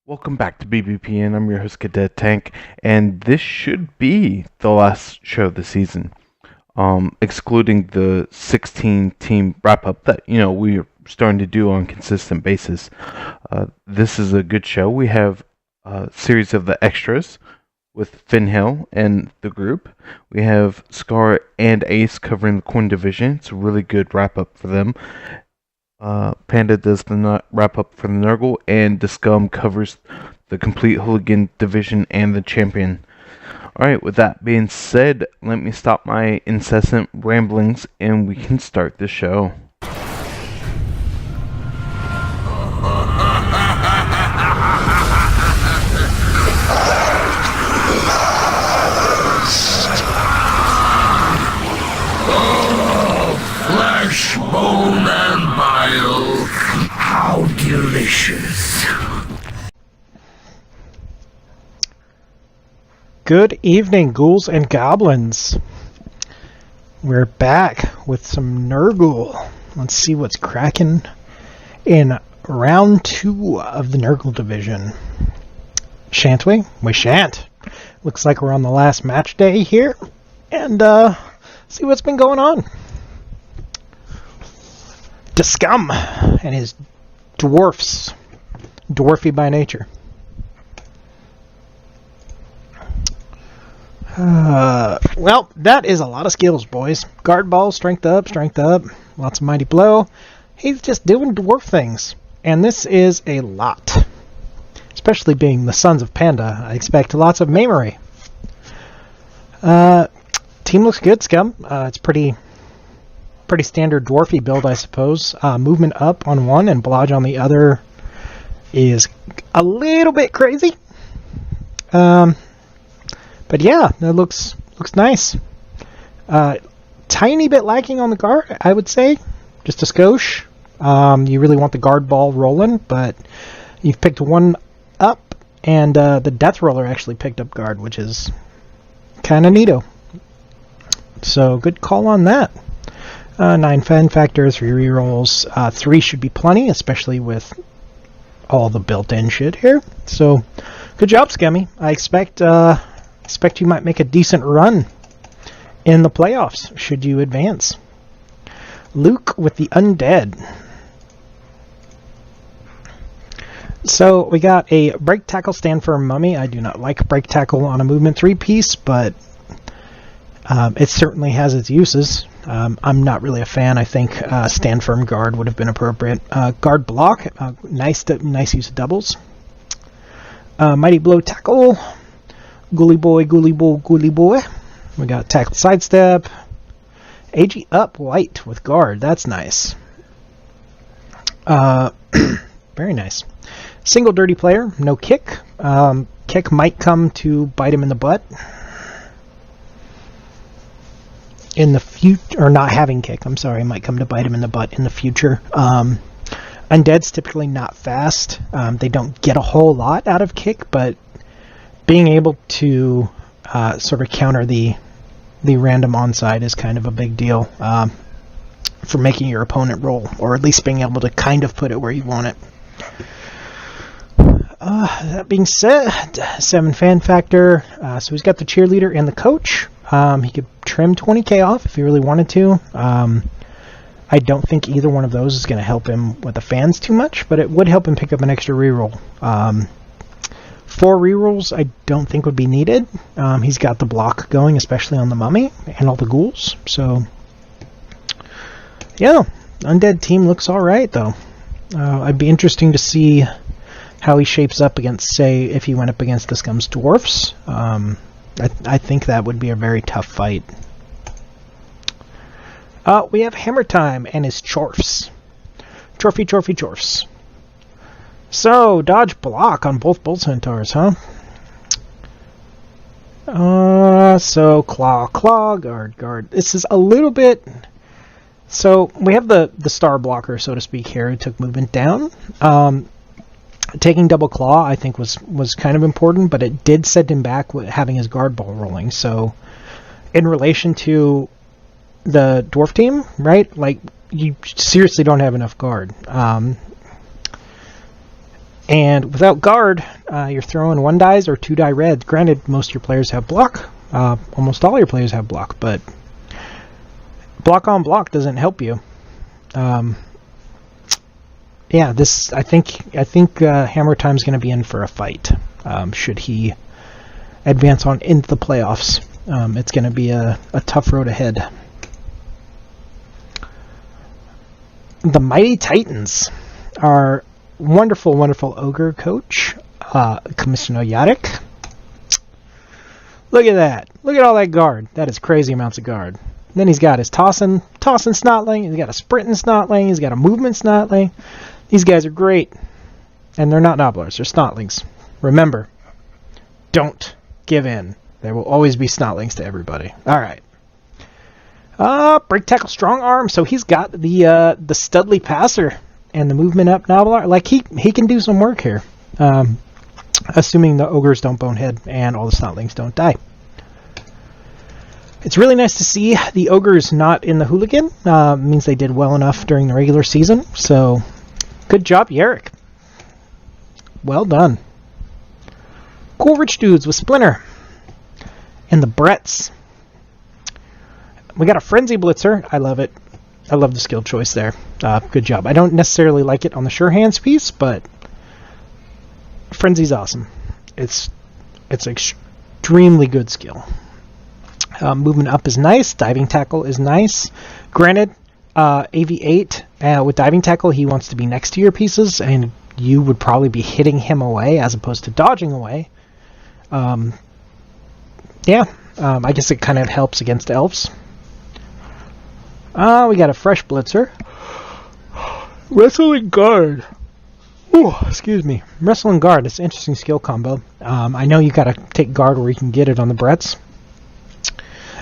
Welcome back to BBPN. I'm your host, Cadet Tank, and this should be the last show of the season, excluding the 16-team wrap-up that we're starting to do on a consistent basis. This is a good show. We have a series of the extras with Finn Hill and the group. We have Scar and Ace covering the Coin Division. It's a really good wrap-up for them. Panda does the wrap-up for the Nurgle, and the Scum covers the complete Hooligan Division and the Champion. Alright, with that being said, let me stop my incessant ramblings and we can start the show. Flesh, bone, and bile. How delicious. Good evening, ghouls and goblins. We're back with some Nurgle. Let's see what's cracking in round 2 of the Nurgle division. Shan't we? We shan't. Looks like we're on the last match day here. And, see what's been going on. The Scum and his dwarfs. Dwarfy by nature. Well, that is a lot of skills, boys. Guard ball, strength up, lots of mighty blow. He's just doing dwarf things. And this is a lot. Especially being the Sons of Panda, I expect lots of memory. Team looks good, Scum. It's pretty standard dwarfy build, I suppose. Movement up on one and blodge on the other is a little bit crazy. But yeah, that looks nice. Tiny bit lacking on the guard, I would say. Just a skosh. You really want the guard ball rolling, but you've picked one up, and the Death Roller actually picked up guard, which is kind of neato. So, good call on that. 9 fan factors, 3 rerolls. 3 should be plenty, especially with all the built-in shit here. So, good job, Scummy. I expect you might make a decent run in the playoffs, should you advance. Luke with the Undead. So, we got a Break Tackle Stand Firm Mummy. I do not like Break Tackle on a Movement 3-piece, but it certainly has its uses. I'm not really a fan. I think Stand Firm Guard would have been appropriate. Guard Block, nice use of doubles. Mighty Blow Tackle. Ghoulie boy. We got Tackle Sidestep. AG Up Light with Guard. That's nice. Very nice. Single Dirty Player. No Kick. Kick might come to bite him in the butt. In the future, or not having Kick, I'm sorry, might come to bite him in the butt in the future. Undead's typically not fast. They don't get a whole lot out of Kick, but being able to sort of counter the random onside is kind of a big deal for making your opponent roll, or at least being able to kind of put it where you want it. That being said, 7 fan factor. So he's got the cheerleader and the coach. He could trim 20k off if he really wanted to. I don't think either one of those is going to help him with the fans too much, but it would help him pick up an extra reroll. 4 rerolls I don't think would be needed. He's got the block going, especially on the mummy and all the ghouls. So, yeah, Undead team looks alright, though. I'd be interesting to see how he shapes up against, say, if he went up against the Scum's Dwarfs. I think that would be a very tough fight. We have Hammer Time and his Chorfs. Chorfs. So, dodge block on both Bull Centaurs, huh? So, claw, guard. This is a little bit... So, we have the star blocker, so to speak, here, who took movement down. Taking double claw, I think, was kind of important, but it did send him back with having his guard ball rolling. So, in relation to the dwarf team, right? Like, you seriously don't have enough guard. And without guard, you're throwing 1-dies or 2-die red. Granted, most of your players have block. Almost all your players have block, but block on block doesn't help you. Yeah, this I think Hammer Time's going to be in for a fight. Should he advance on into the playoffs, it's going to be a tough road ahead. The Mighty Titans are wonderful, wonderful ogre coach, Commissioner Yadek. Look at that! Look at all that guard. That is crazy amounts of guard. And then he's got his tossing snotling. He's got a sprinting snotling. He's got a movement snotling. These guys are great, and they're not nobblers. They're snotlings. Remember, don't give in. There will always be snotlings to everybody. All right. Break tackle strong arm. So he's got the Studley passer and the movement up nobbler. Like he can do some work here. Assuming the ogres don't bonehead and all the snotlings don't die. It's really nice to see the ogres not in the hooligan. Means they did well enough during the regular season. So good job, Yarrick. Well done. Cool Rich Dudes with Splinter. And the Bretts. We got a Frenzy Blitzer. I love it. I love the skill choice there. Good job. I don't necessarily like it on the Sure Hands piece, but Frenzy's awesome. It's extremely good skill. Movement up is nice. Diving tackle is nice. Granted, AV8 with diving tackle, he wants to be next to your pieces, and you would probably be hitting him away as opposed to dodging away. Yeah, I guess it kind of helps against elves. We got a fresh blitzer. Wrestling guard. Ooh, excuse me. Wrestling guard. It's an interesting skill combo. I know you got to take guard where you can get it on the Bretts.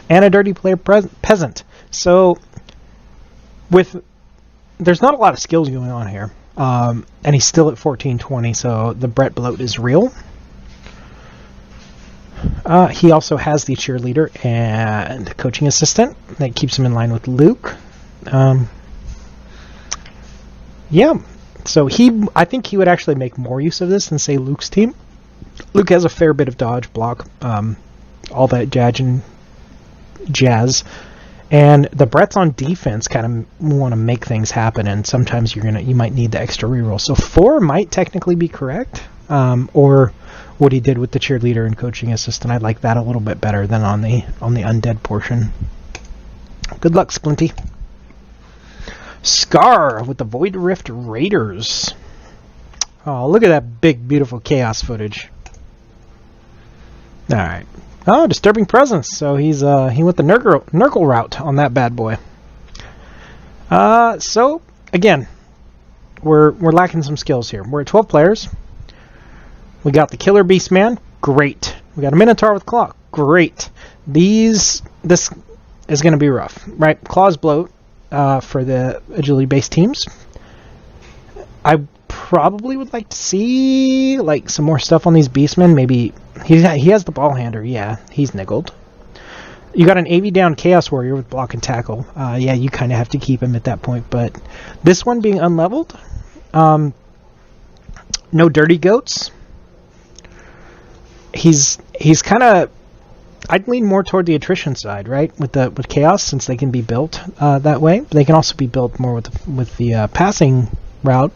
And a dirty player peasant. So, there's not a lot of skills going on here. And he's still at 1420, so the Brett bloat is real. He also has the cheerleader and coaching assistant that keeps him in line with Luke. Yeah, so I think he would actually make more use of this than, say, Luke's team. Luke has a fair bit of dodge, block, all that jazz. And the Bretts on defense kind of want to make things happen, and sometimes you might need the extra reroll. So 4 might technically be correct, or what he did with the cheerleader and coaching assistant. I like that a little bit better than on the undead portion. Good luck, Splinty. Scar with the Void Rift Raiders. Oh, look at that big, beautiful chaos footage. All right. Oh, disturbing presence. So he went the Nurgle route on that bad boy. So again, we're lacking some skills here. We're at 12 players. We got the Killer Beast Man. Great. We got a Minotaur with Claw. Great. This is going to be rough, right? Claw's bloat for the agility-based teams. I probably would like to see like some more stuff on these Beastmen. Maybe he has the ball hander. Yeah, he's niggled. You got an AV down Chaos Warrior with block and tackle. Yeah, you kind of have to keep him at that point. But this one being unleveled, no dirty goats. He's kind of. I'd lean more toward the attrition side, right? With Chaos, since they can be built that way. They can also be built more with the passing route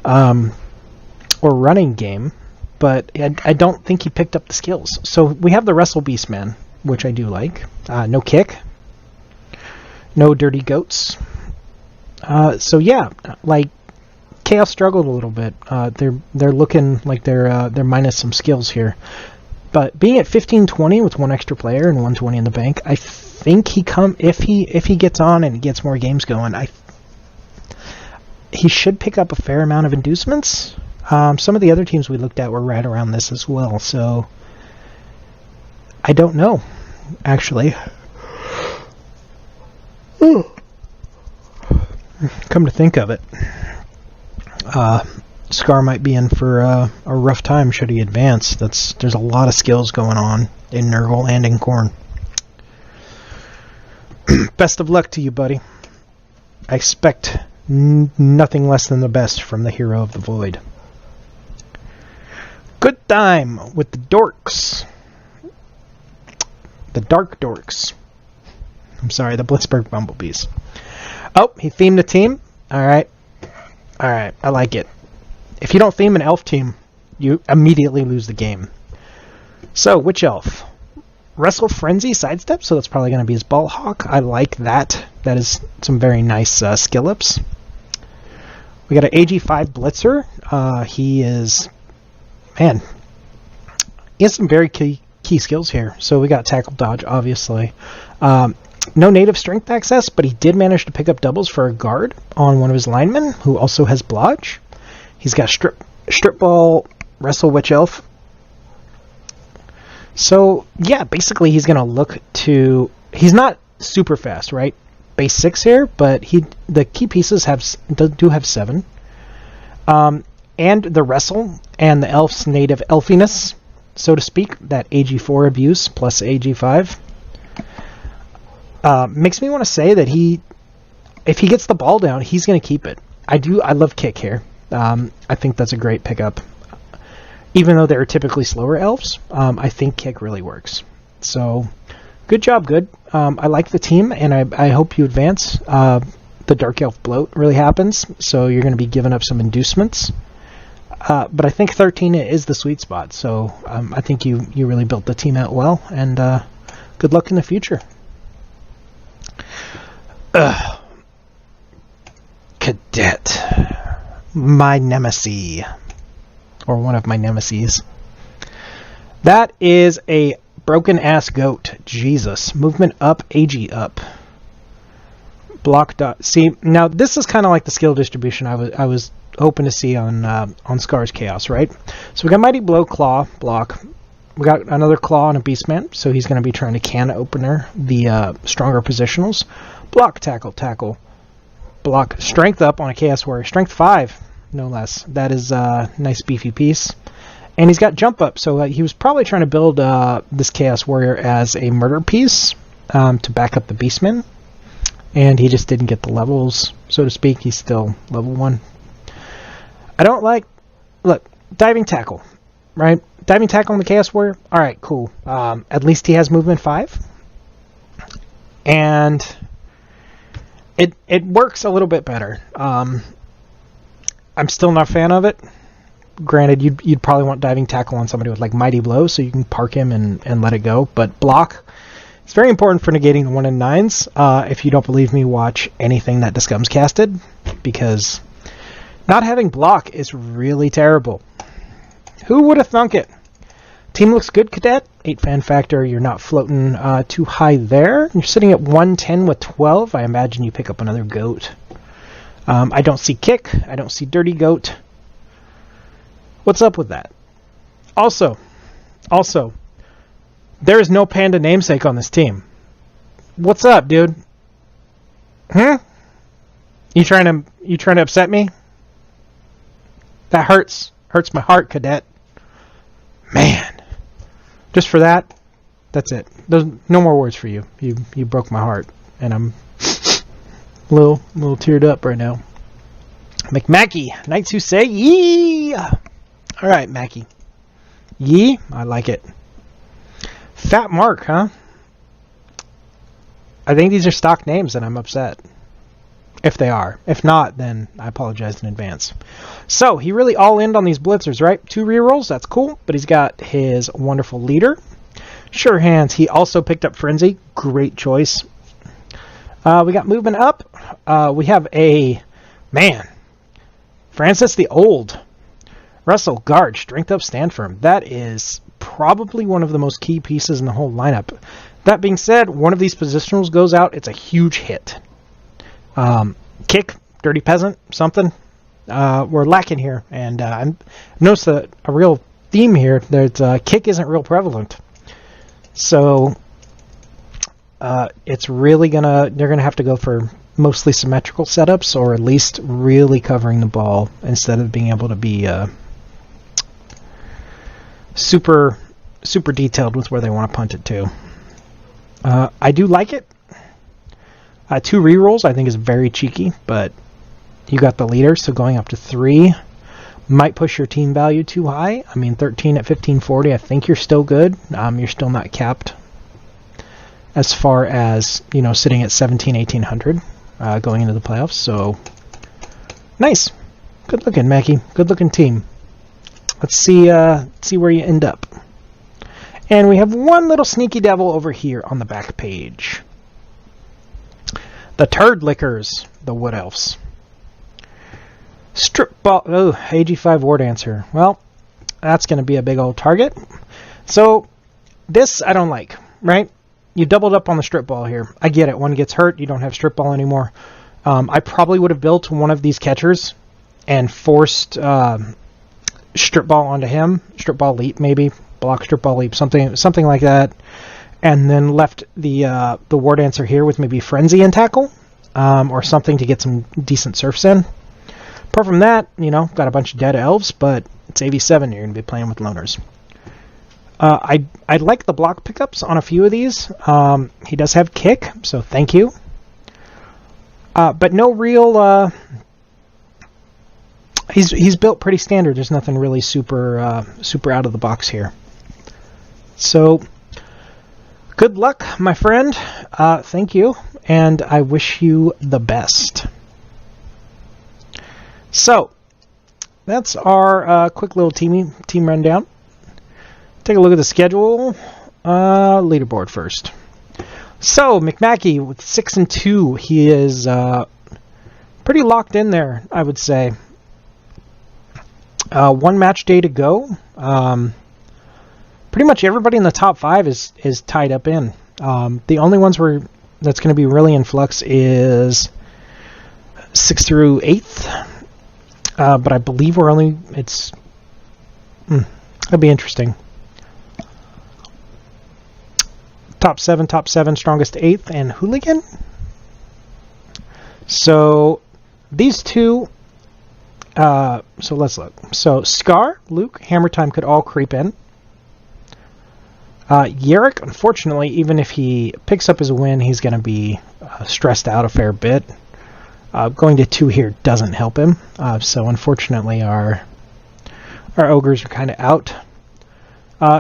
or running game. But I don't think he picked up the skills. So we have the Wrestle Beastman, which I do like. No kick. No dirty goats. So yeah, like Chaos struggled a little bit. They're looking like they're minus some skills here. But being at 1520 with one extra player and 120 in the bank, I think if he gets on and gets more games going, he should pick up a fair amount of inducements. Some of the other teams we looked at were right around this as well, so I don't know, actually. Ooh. Come to think of it, Scar might be in for a rough time should he advance. There's a lot of skills going on in Nurgle and in Khorne. Best of luck to you, buddy. I expect nothing less than the best from the Hero of the Void. Good time with the dorks. The dark dorks. I'm sorry, the Blitzburg Bumblebees. Oh, he themed a team? Alright. Alright, I like it. If you don't theme an elf team, you immediately lose the game. So, which elf? Wrestle Frenzy sidestep, so that's probably going to be his Ball Hawk. I like that. That is some very nice skill ups. We got an AG5 Blitzer. He is... Man. He has some very key skills here. So we got Tackle Dodge, obviously. No native strength access, but he did manage to pick up doubles for a guard on one of his linemen, who also has Blodge. He's got Strip Ball, Wrestle Witch Elf. So, yeah, basically he's going to look to... He's not super fast, right? Base 6 here, but the key pieces do have 7. And the Wrestle and the Elf's native elfiness, so to speak, that AG4 abuse plus AG5, makes me want to say that if he gets the ball down, he's going to keep it. I love Kick here. I think that's a great pickup. Even though they're typically slower elves, I think Kick really works. So, good job, good. I like the team, and I hope you advance. The Dark Elf bloat really happens, so you're going to be giving up some inducements. But I think 13 is the sweet spot, so I think you really built the team out well, and good luck in the future. Cadet. My nemesis. Or one of my nemesis. That is a broken ass goat. Jesus. Movement up, AG up. Block dot. See, now this is kind of like the skill distribution I was hoping to see on Scar's Chaos, right? So we got Mighty Blow, Claw, block. We got another Claw and a Beastman, so he's going to be trying to can opener the stronger positionals. Block, tackle, tackle. Block, strength up on a Chaos Warrior. Strength 5, no less. That is a nice beefy piece. And he's got jump up, so he was probably trying to build this Chaos Warrior as a murder piece to back up the Beastman. And he just didn't get the levels, so to speak. He's still level 1. I don't like... Look, diving tackle, right? Diving tackle on the Chaos Warrior? Alright, cool. At least he has movement 5. And it works a little bit better. I'm still not a fan of it. Granted, you'd probably want diving tackle on somebody with like Mighty Blow, so you can park him and let it go. But block, it's very important for negating the 1 in 9s. If you don't believe me, watch anything that Discum's casted, because not having block is really terrible. Who would have thunk it? Team looks good, Cadet. 8 fan factor. You're not floating too high there. You're sitting at 110 with 12. I imagine you pick up another goat. I don't see Kick. I don't see Dirty Goat. What's up with that? Also, there is no Panda namesake on this team. What's up, dude? You trying to upset me? That hurts my heart, Cadet. Man, just for that, that's it. There's no more words for you. You broke my heart, and I'm a little teared up right now. McMackey, Knights Who Say Yee. All right, Mackie. Yee, I like it. Fat Mark, huh? I think these are stock names, and I'm upset. If they are. If not, then I apologize in advance. So, he really all-in on these blitzers, right? 2 rerolls, that's cool. But he's got his wonderful leader. Sure Hands, he also picked up Frenzy. Great choice. We got movement up. We have a... Man. Francis the Old. Russell, guard, strength up, stand firm. That is probably one of the most key pieces in the whole lineup. That being said, one of these positionals goes out, it's a huge hit. Kick, Dirty Peasant, something. We're lacking here, and I've noticed a real theme here that Kick isn't real prevalent. So it's really they're gonna have to go for mostly symmetrical setups, or at least really covering the ball instead of being able to be super detailed with where they want to punt it to. I do like it. 2 rerolls I think is very cheeky, but you got the leader, so going up to 3. Might push your team value too high. I mean, 13 at 1540, I think you're still good. You're still not capped as far as, sitting at 17, 1800 going into the playoffs. So, nice. Good looking, Mackie. Good looking team. Let's see where you end up. And we have one little sneaky devil over here on the back page. The Turd Lickers, the Wood Elves. Strip ball. Oh, AG5 War Dancer. Well, that's going to be a big old target. So, this I don't like, right? You doubled up on the strip ball here. I get it. One gets hurt, you don't have strip ball anymore. I probably would have built one of these catchers and forced strip ball onto him. Strip ball leap, maybe. Block strip ball leap, something like that. And then left the War Dancer here with maybe Frenzy and Tackle. Or something to get some decent surfs in. Apart from that, got a bunch of dead elves, but it's AV7, you're going to be playing with loners. I like the block pickups on a few of these. He does have kick, so thank you. But no real... He's built pretty standard. There's nothing really super out of the box here. So, good luck, my friend. Thank you, and I wish you the best. So, that's our quick little team rundown. Take a look at the schedule. Leaderboard first. So, McMackey with 6-2. He is pretty locked in there, I would say. One match day to go. Pretty much everybody in the top 5 is tied up in. The only ones that's going to be really in flux is 6th through 8th. But I believe it'll be interesting. Top 7, strongest 8th, and Hooligan. So, these two, so let's look. So, Scar, Luke, Hammer Time could all creep in. Yarrick, unfortunately, even if he picks up his win, he's going to be stressed out a fair bit. Going to 2 here doesn't help him. So unfortunately our ogres are kind of out.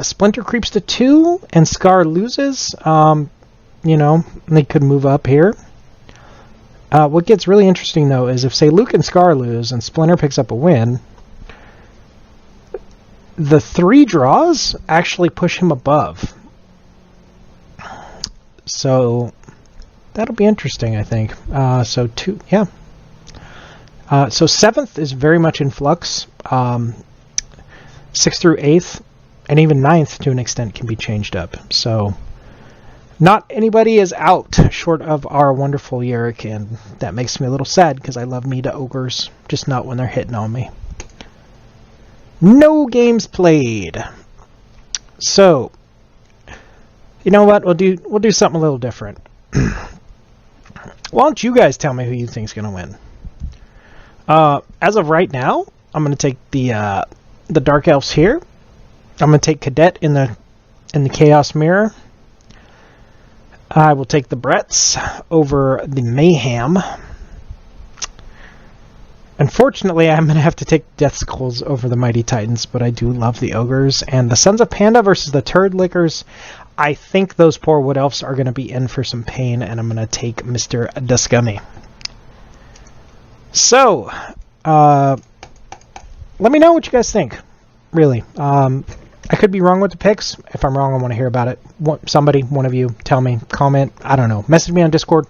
Splinter creeps to 2 and Scar loses. They could move up here. What gets really interesting though is if say Luke and Scar lose and Splinter picks up a win, the 3 draws actually push him above. So that'll be interesting, I think. So 2, yeah. So 7th is very much in flux. 6th through 8th, and even 9th to an extent can be changed up. So not anybody is out short of our wonderful Yarrick, and that makes me a little sad because I love me to ogres, just not when they're hitting on me. No games played. So, you know what? We'll do something a little different. Why don't you guys tell me who you think's going to win? As of right now, I'm going to take the Dark Elves here. I'm going to take Cadet in the Chaos Mirror. I will take the Bretts over the Mayhem. Unfortunately, I'm going to have to take Death Skulls over the Mighty Titans, but I do love the Ogres. And the Sons of Panda versus the Turd Lickers, I think those poor Wood Elves are going to be in for some pain, and I'm going to take Mr. Duscummy. So, let me know what you guys think, really. I could be wrong with the picks. If I'm wrong, I want to hear about it. Somebody, one of you, tell me, comment, I don't know. Message me on Discord.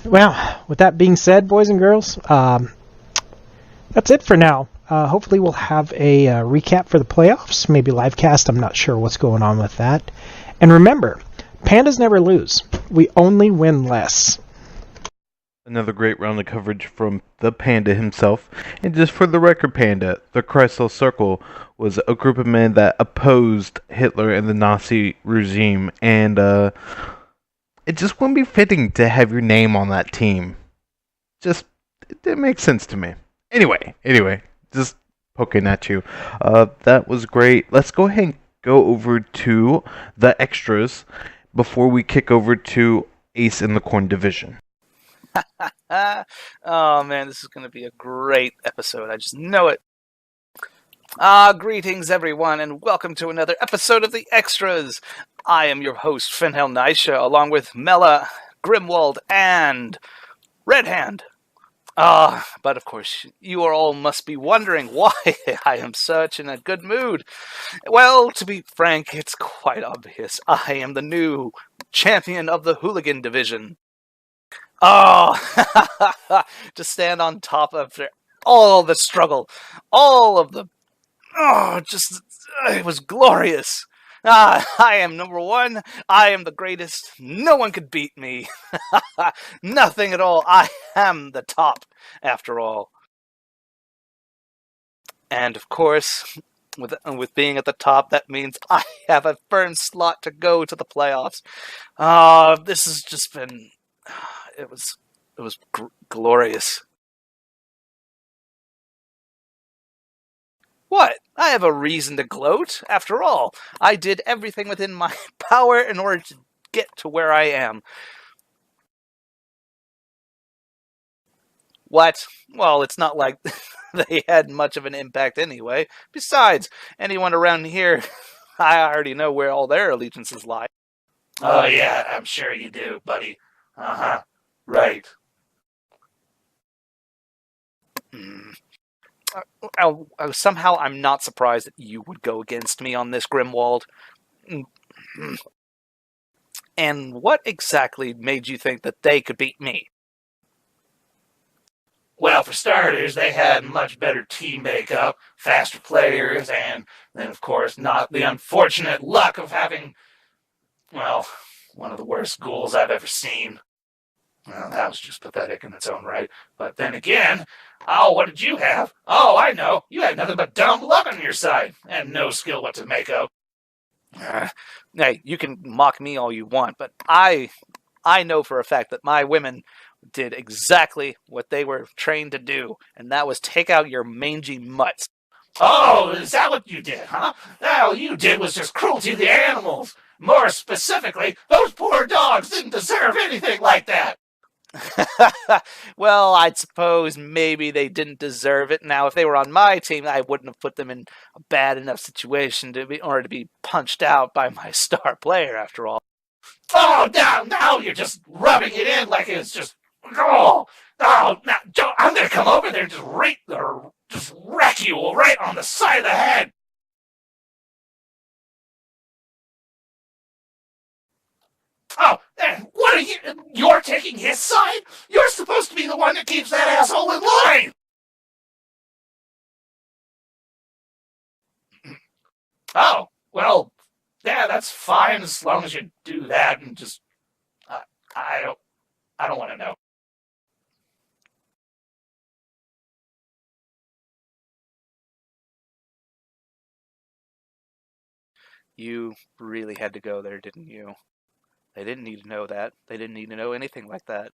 Well, with that being said, boys and girls, that's it for now. Hopefully we'll have a recap for the playoffs, maybe live cast. I'm not sure what's going on with that. And remember, Pandas never lose. We only win less. Another great round of coverage from the Panda himself. And just for the record, Panda, the Kreisel Circle was a group of men that opposed Hitler and the Nazi regime. And it just wouldn't be fitting to have your name on that team. Just, it makes sense to me. Anyway, just poking at you. That was great. Let's go ahead and go over to the extras before we kick over to Ace in the Corn division. Oh man, this is going to be a great episode. I just know it. Greetings everyone, and welcome to another episode of The Extras. I am your host, Finhel Nisha, along with Mela, Grimwald, and Red Hand. But of course, you all must be wondering why I am such in a good mood. Well, to be frank, it's quite obvious. I am the new champion of the hooligan division. Oh, to stand on top of all the struggle, all of the, it was glorious. I am number one. I am the greatest. No one could beat me. Nothing at all. I am the top, after all. And of course, with being at the top, that means I have a firm slot to go to the playoffs. This has just been, it was glorious. What? I have a reason to gloat. After all, I did everything within my power in order to get to where I am. What? Well, it's not like they had much of an impact anyway. Besides, anyone around here, I already know where all their allegiances lie. Oh yeah, I'm sure you do, buddy. Uh-huh. Right. Somehow I'm not surprised that you would go against me on this, Grimwald. And what exactly made you think that they could beat me? Well, for starters, they had much better team makeup, faster players, and then, of course, not the unfortunate luck of having, well, one of the worst ghouls I've ever seen. Well, that was just pathetic in its own right. But then again, what did you have? Oh, I know. You had nothing but dumb luck on your side, and no skill what to make of. Hey, you can mock me all you want, but I know for a fact that my women did exactly what they were trained to do, and that was take out your mangy mutts. Oh, is that what you did, huh? All you did was just cruelty to the animals. More specifically, those poor dogs didn't deserve anything like that. Well, I'd suppose maybe they didn't deserve it. Now, if they were on my team, I wouldn't have put them in a bad enough situation in order to be punched out by my star player, after all. Oh, now you're just rubbing it in like it's just, now, I'm going to come over there and just wreck you right on the side of the head. Oh, and what are you? You're taking his side? You're supposed to be the one that keeps that asshole in line. Oh, well, yeah, that's fine as long as you do that and just, I don't want to know. You really had to go there, didn't you? They didn't need to know that. They didn't need to know anything like that.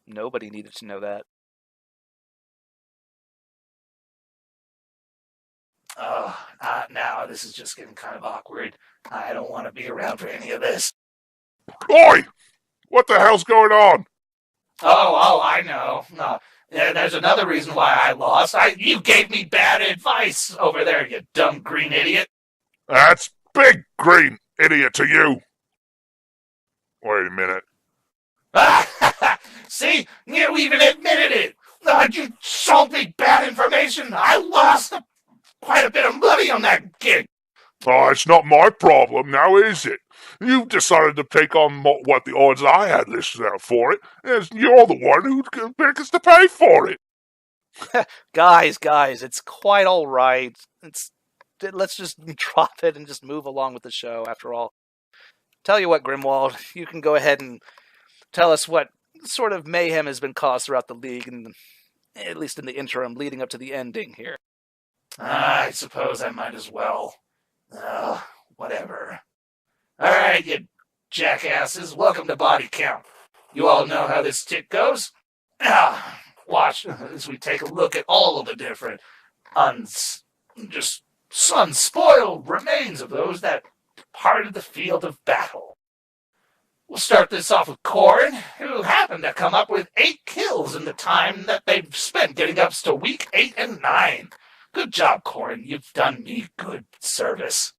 Nobody needed to know that. Oh, now this is just getting kind of awkward. I don't want to be around for any of this. Oi! What the hell's going on? Oh, I know. No, there's another reason why I lost. You gave me bad advice over there, you dumb green idiot. That's big green idiot to you. Wait a minute. See? You even admitted it. You sold me bad information. I lost quite a bit of money on that gig. Oh, it's not my problem now, is it? You decided to take on what the odds I had listed out for it, and you're the one who gets to pay for it. Guys, it's quite all right. Let's just drop it and just move along with the show, after all. Tell you what, Grimwald, you can go ahead and tell us what sort of mayhem has been caused throughout the league, and at least in the interim leading up to the ending here. I suppose I might as well. Whatever. All right, you jackasses, welcome to Body Count. You all know how this tick goes? Watch as we take a look at all of the different just unspoiled remains of those that departed the field of battle. We'll start this off with Corn, who happened to come up with 8 kills in the time that they've spent getting up to week 8 and 9. Good job, Corn. You've done me good service.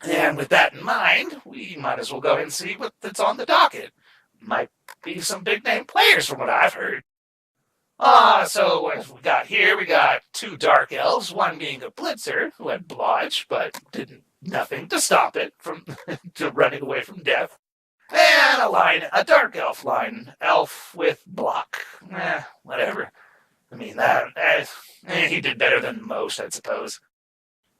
And with that in mind, we might as well go ahead and see what's on the docket. Might be some big-name players from what I've heard. So what we got here, we got 2 Dark Elves, one being a Blitzer, who had Blodge, but did nothing to stop it from running away from death. And a Dark Elf line, elf with block. Whatever. I mean, he did better than most, I suppose.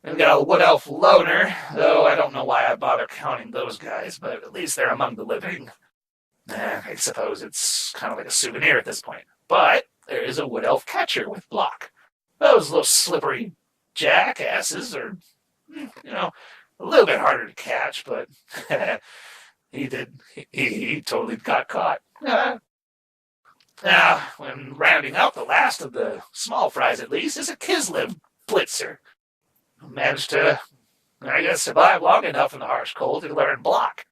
And we got a Wood Elf Loner, though I don't know why I bother counting those guys, but at least they're among the living. I suppose it's kind of like a souvenir at this point. But there is a Wood Elf Catcher with block. Those little slippery jackasses are, a little bit harder to catch, but he totally got caught. Now, when rounding out the last of the small fries at least, is a Kislev Blitzer, who managed to, survive long enough in the harsh cold to learn block.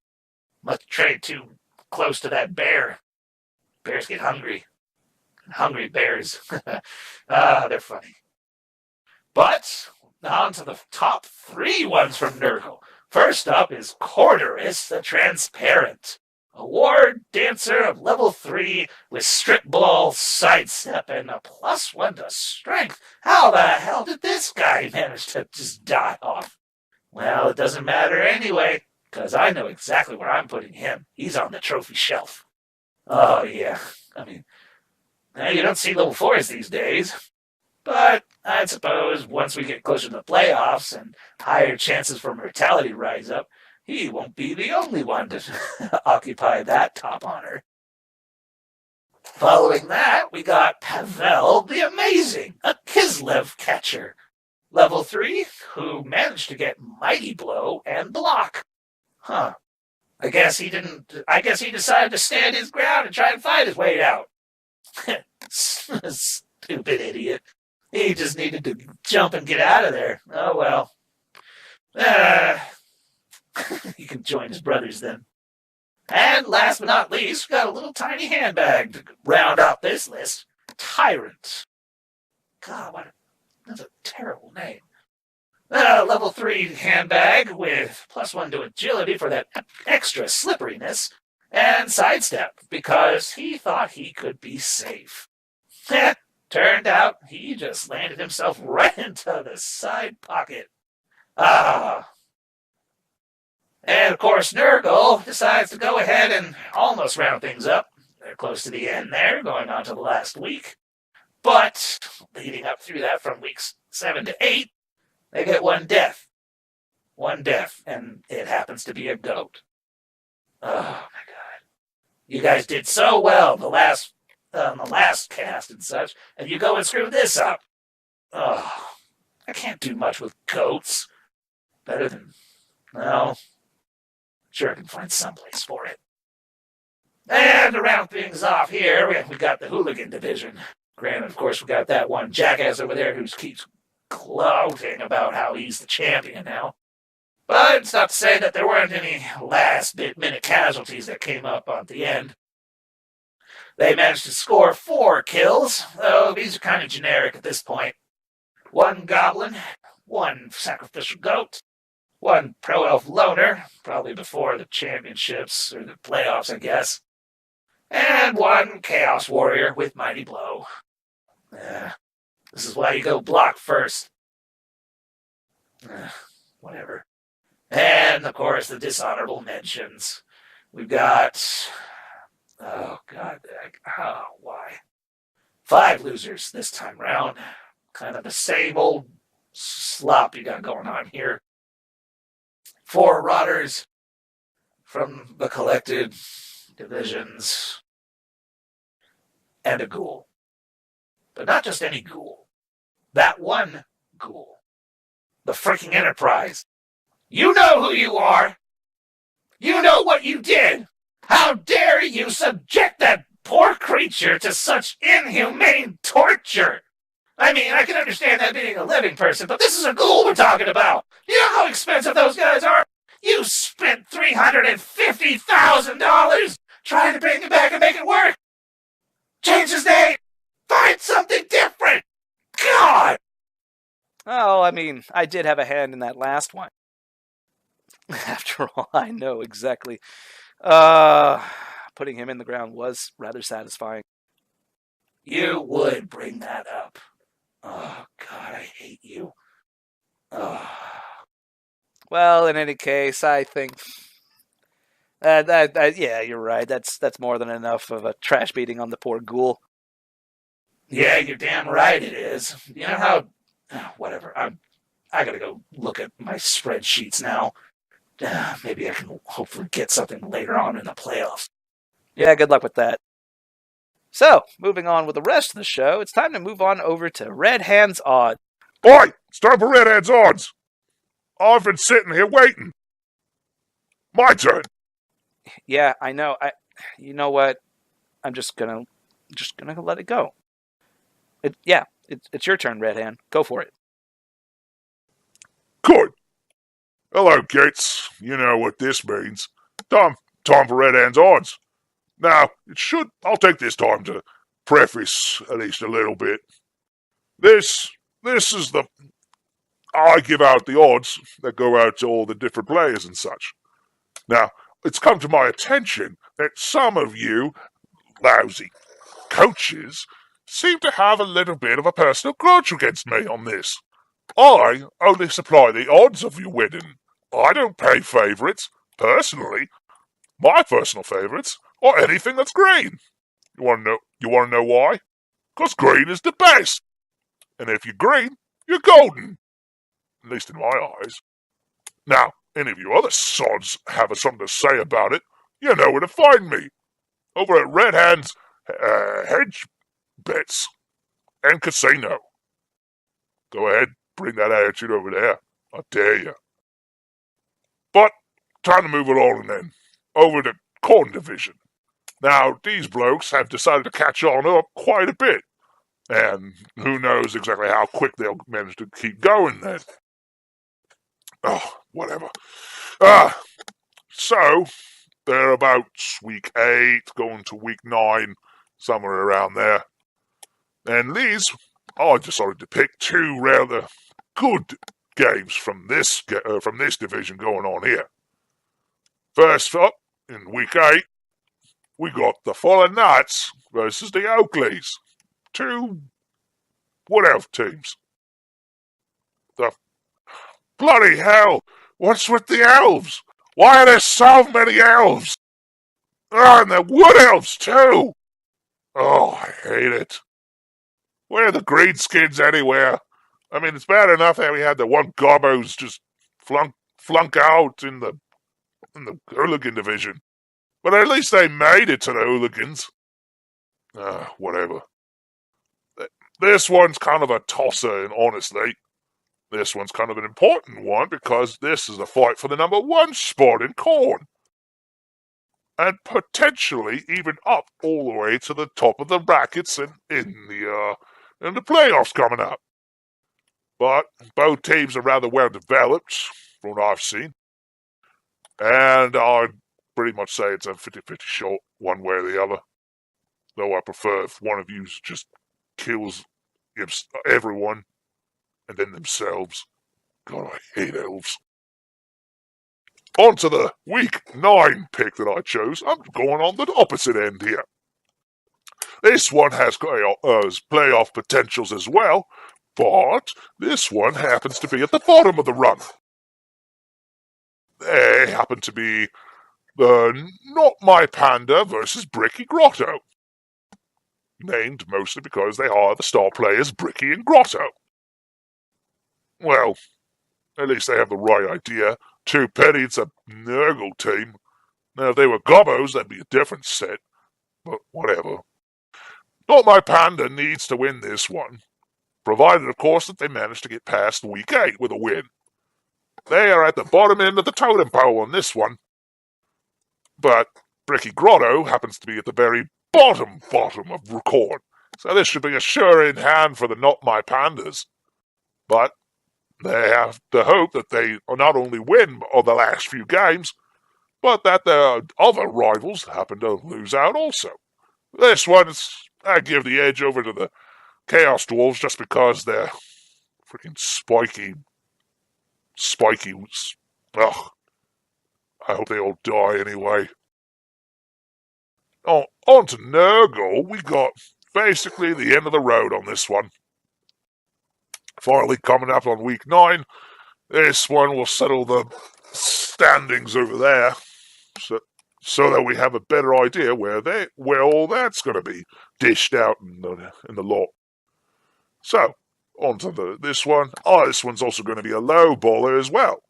Must trade too close to that bear. Bears get hungry. Hungry bears. They're funny. But, on to the top 3 ones from Nurgle. First up is Corderus the Transparent, a ward dancer of level 3 with strip ball, sidestep, and a +1 to strength. How the hell did this guy manage to just die off? Well, it doesn't matter anyway, because I know exactly where I'm putting him. He's on the trophy shelf. Oh, yeah. I mean, you don't see level 4s these days. But I suppose once we get closer to the playoffs and higher chances for mortality rise up, he won't be the only one to occupy that top honor. Following that, we got Pavel the Amazing, a Kislev catcher. Level 3, who managed to get Mighty Blow and block. I guess he decided to stand his ground and try and fight his way out. Stupid idiot. He just needed to jump and get out of there. Oh, well. He can join his brothers then. And last but not least, we got a little tiny handbag to round out this list. Tyrant. God, that's a terrible name. Level 3 handbag with +1 to agility for that extra slipperiness, and sidestep because he thought he could be safe. Turned out he just landed himself right into the side pocket. And of course, Nurgle decides to go ahead and almost round things up. They're close to the end there, going on to the last week. But leading up through that from weeks 7 to 8, they get 1 death. 1 death, and it happens to be a goat. Oh, my God. You guys did so well the last cast and such, and you go and screw this up. Oh, I can't do much with goats. Better than, well, sure I can find someplace for it. And to round things off here, we got the Hooligan Division. Granted, of course, we got that one jackass over there who keeps gloating about how he's the champion now. But it's not to say that there weren't any last-minute casualties that came up at the end. They managed to score 4 kills, though these are kind of generic at this point. 1 goblin, 1 sacrificial goat, 1 pro-elf loner, probably before the championships, or the playoffs, I guess, and 1 chaos warrior with mighty blow. This is why you go block first. Whatever. And, of course, the dishonorable mentions. We've got... Oh, God. Why? 5 losers this time round. Kind of the same old slop you got going on here. 4 rotters from the collected divisions. And a ghoul. But not just any ghoul. That one ghoul. The freaking Enterprise. You know who you are. You know what you did. How dare you subject that poor creature to such inhumane torture? I mean, I can understand that being a living person, but this is a ghoul we're talking about. You know how expensive those guys are? You spit spent $350,000 trying to bring him back and make it work. Change his name. Find something different. God! Oh, I mean, I did have a hand in that last one. After all, I know exactly. Putting him in the ground was rather satisfying. You would bring that up. Oh, God, I hate you. Oh. Well, in any case, I think yeah, you're right. That's more than enough of a trash beating on the poor ghoul. Yeah, you're damn right it is. You know how... whatever. I gotta go look at my spreadsheets now. Maybe I can hopefully get something later on in the playoffs. Yeah, good luck with that. So, moving on with the rest of the show, it's time to move on over to Red Hand's Odds. Oi! It's time for Red Hand's Odds! I've been sitting here waiting. My turn. Yeah, I know. You know what? I'm just gonna let it go. It's your turn, Red Hand. Go for it. Good. Hello, Gates. You know what this means. Time for Red Hand's Odds. Now, I'll take this time to preface at least a little bit. This is I give out the odds that go out to all the different players and such. Now, it's come to my attention that some of you lousy coaches seem to have a little bit of a personal grudge against me on this. I only supply the odds of you winning. I don't pay favourites, personally. My personal favourites are anything that's green. You want to know why? Because green is the best. And if you're green, you're golden. At least in my eyes. Now, any of you other sods have something to say about it, you know where to find me. Over at Red Hand's Hedge Bets and Casino. Go ahead, bring that attitude over there. I dare you. But, time to move it on then. Over to Corn Division. Now, these blokes have decided to catch on up quite a bit. And who knows exactly how quick they'll manage to keep going then. Oh, whatever. So, they're about week 8, going to week 9, somewhere around there. And these, I decided to pick 2 rather good games from this division going on here. First up, in week 8, we got the Fallen Knights versus the Oakleys. 2 what-elf teams. Bloody hell! What's with the elves? Why are there so many elves? Oh, and they're wood elves too! Oh, I hate it. Where are the greenskins anywhere? I mean, it's bad enough that we had the one gobbo's just flunk out in the hooligan division. But at least they made it to the hooligans. Whatever. This one's kind of a tosser, and honestly, this one's kind of an important one because this is a fight for the number 1 spot in Corn. And potentially even up all the way to the top of the brackets and in the playoffs coming up. But both teams are rather well developed, from what I've seen. And I'd pretty much say it's a 50-50 shot one way or the other. Though I prefer if one of you just kills everyone and then themselves. God, I hate elves. On to the week 9 pick that I chose. I'm going on the opposite end here. This one has playoff potentials as well, but this one happens to be at the bottom of the run. They happen to be the Not My Panda versus Bricky Grotto. Named mostly because they are the star players Bricky and Grotto. Well, at least they have the right idea. 2 pennies a Nurgle team. Now, if they were Gobbos, that'd be a different set. But whatever. Not My Panda needs to win this one. Provided, of course, that they manage to get past week 8 with a win. They are at the bottom end of the totem pole on this one. But Bricky Grotto happens to be at the very bottom of record. So this should be a sure in hand for the Not My Pandas. But they have to hope that they not only win on the last few games, but that their other rivals happen to lose out also. This one's, I give the edge over to the Chaos Dwarves just because they're freaking spiky. Ugh, I hope they all die anyway. Oh, on to Nurgle, we got basically the end of the road on this one. Finally coming up on week 9. This one will settle the standings over there, so that we have a better idea where all that's going to be dished out in the lot. So, on to this one. This one's also going to be a low baller as well.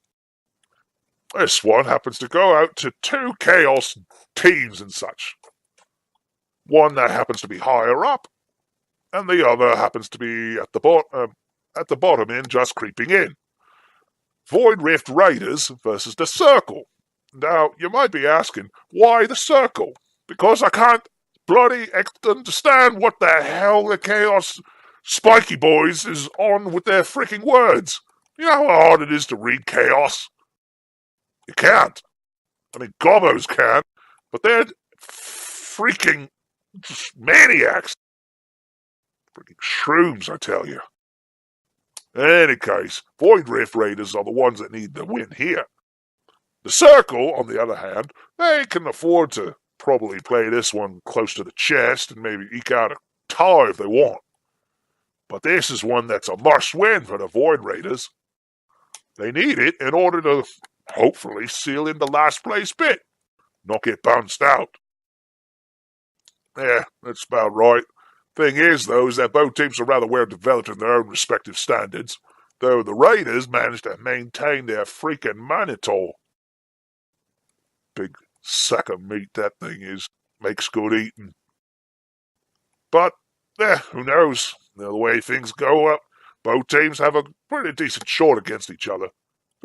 This one happens to go out to 2 Chaos teams and such. One that happens to be higher up, and the other happens to be at the bottom end, just creeping in. Void Rift Raiders versus the Circle. Now, you might be asking, why the Circle? Because I can't bloody understand what the hell the Chaos Spiky Boys is on with their freaking words. You know how hard it is to read Chaos? You can't. I mean, Gobbos can, but they're freaking maniacs. Freaking shrooms, I tell you. In any case, Void Rift Raiders are the ones that need the win here. The Circle, on the other hand, they can afford to probably play this one close to the chest and maybe eke out a tie if they want. But this is one that's a must-win for the Void Raiders. They need it in order to hopefully seal in the last place bit, not get bounced out. Yeah, that's about right. Thing is, though, is that both teams are rather well developed in their own respective standards, though the Raiders managed to maintain their freaking Manitou. Big sack of meat that thing is. Makes good eating. But, who knows? The way things go up, both teams have a pretty decent shot against each other.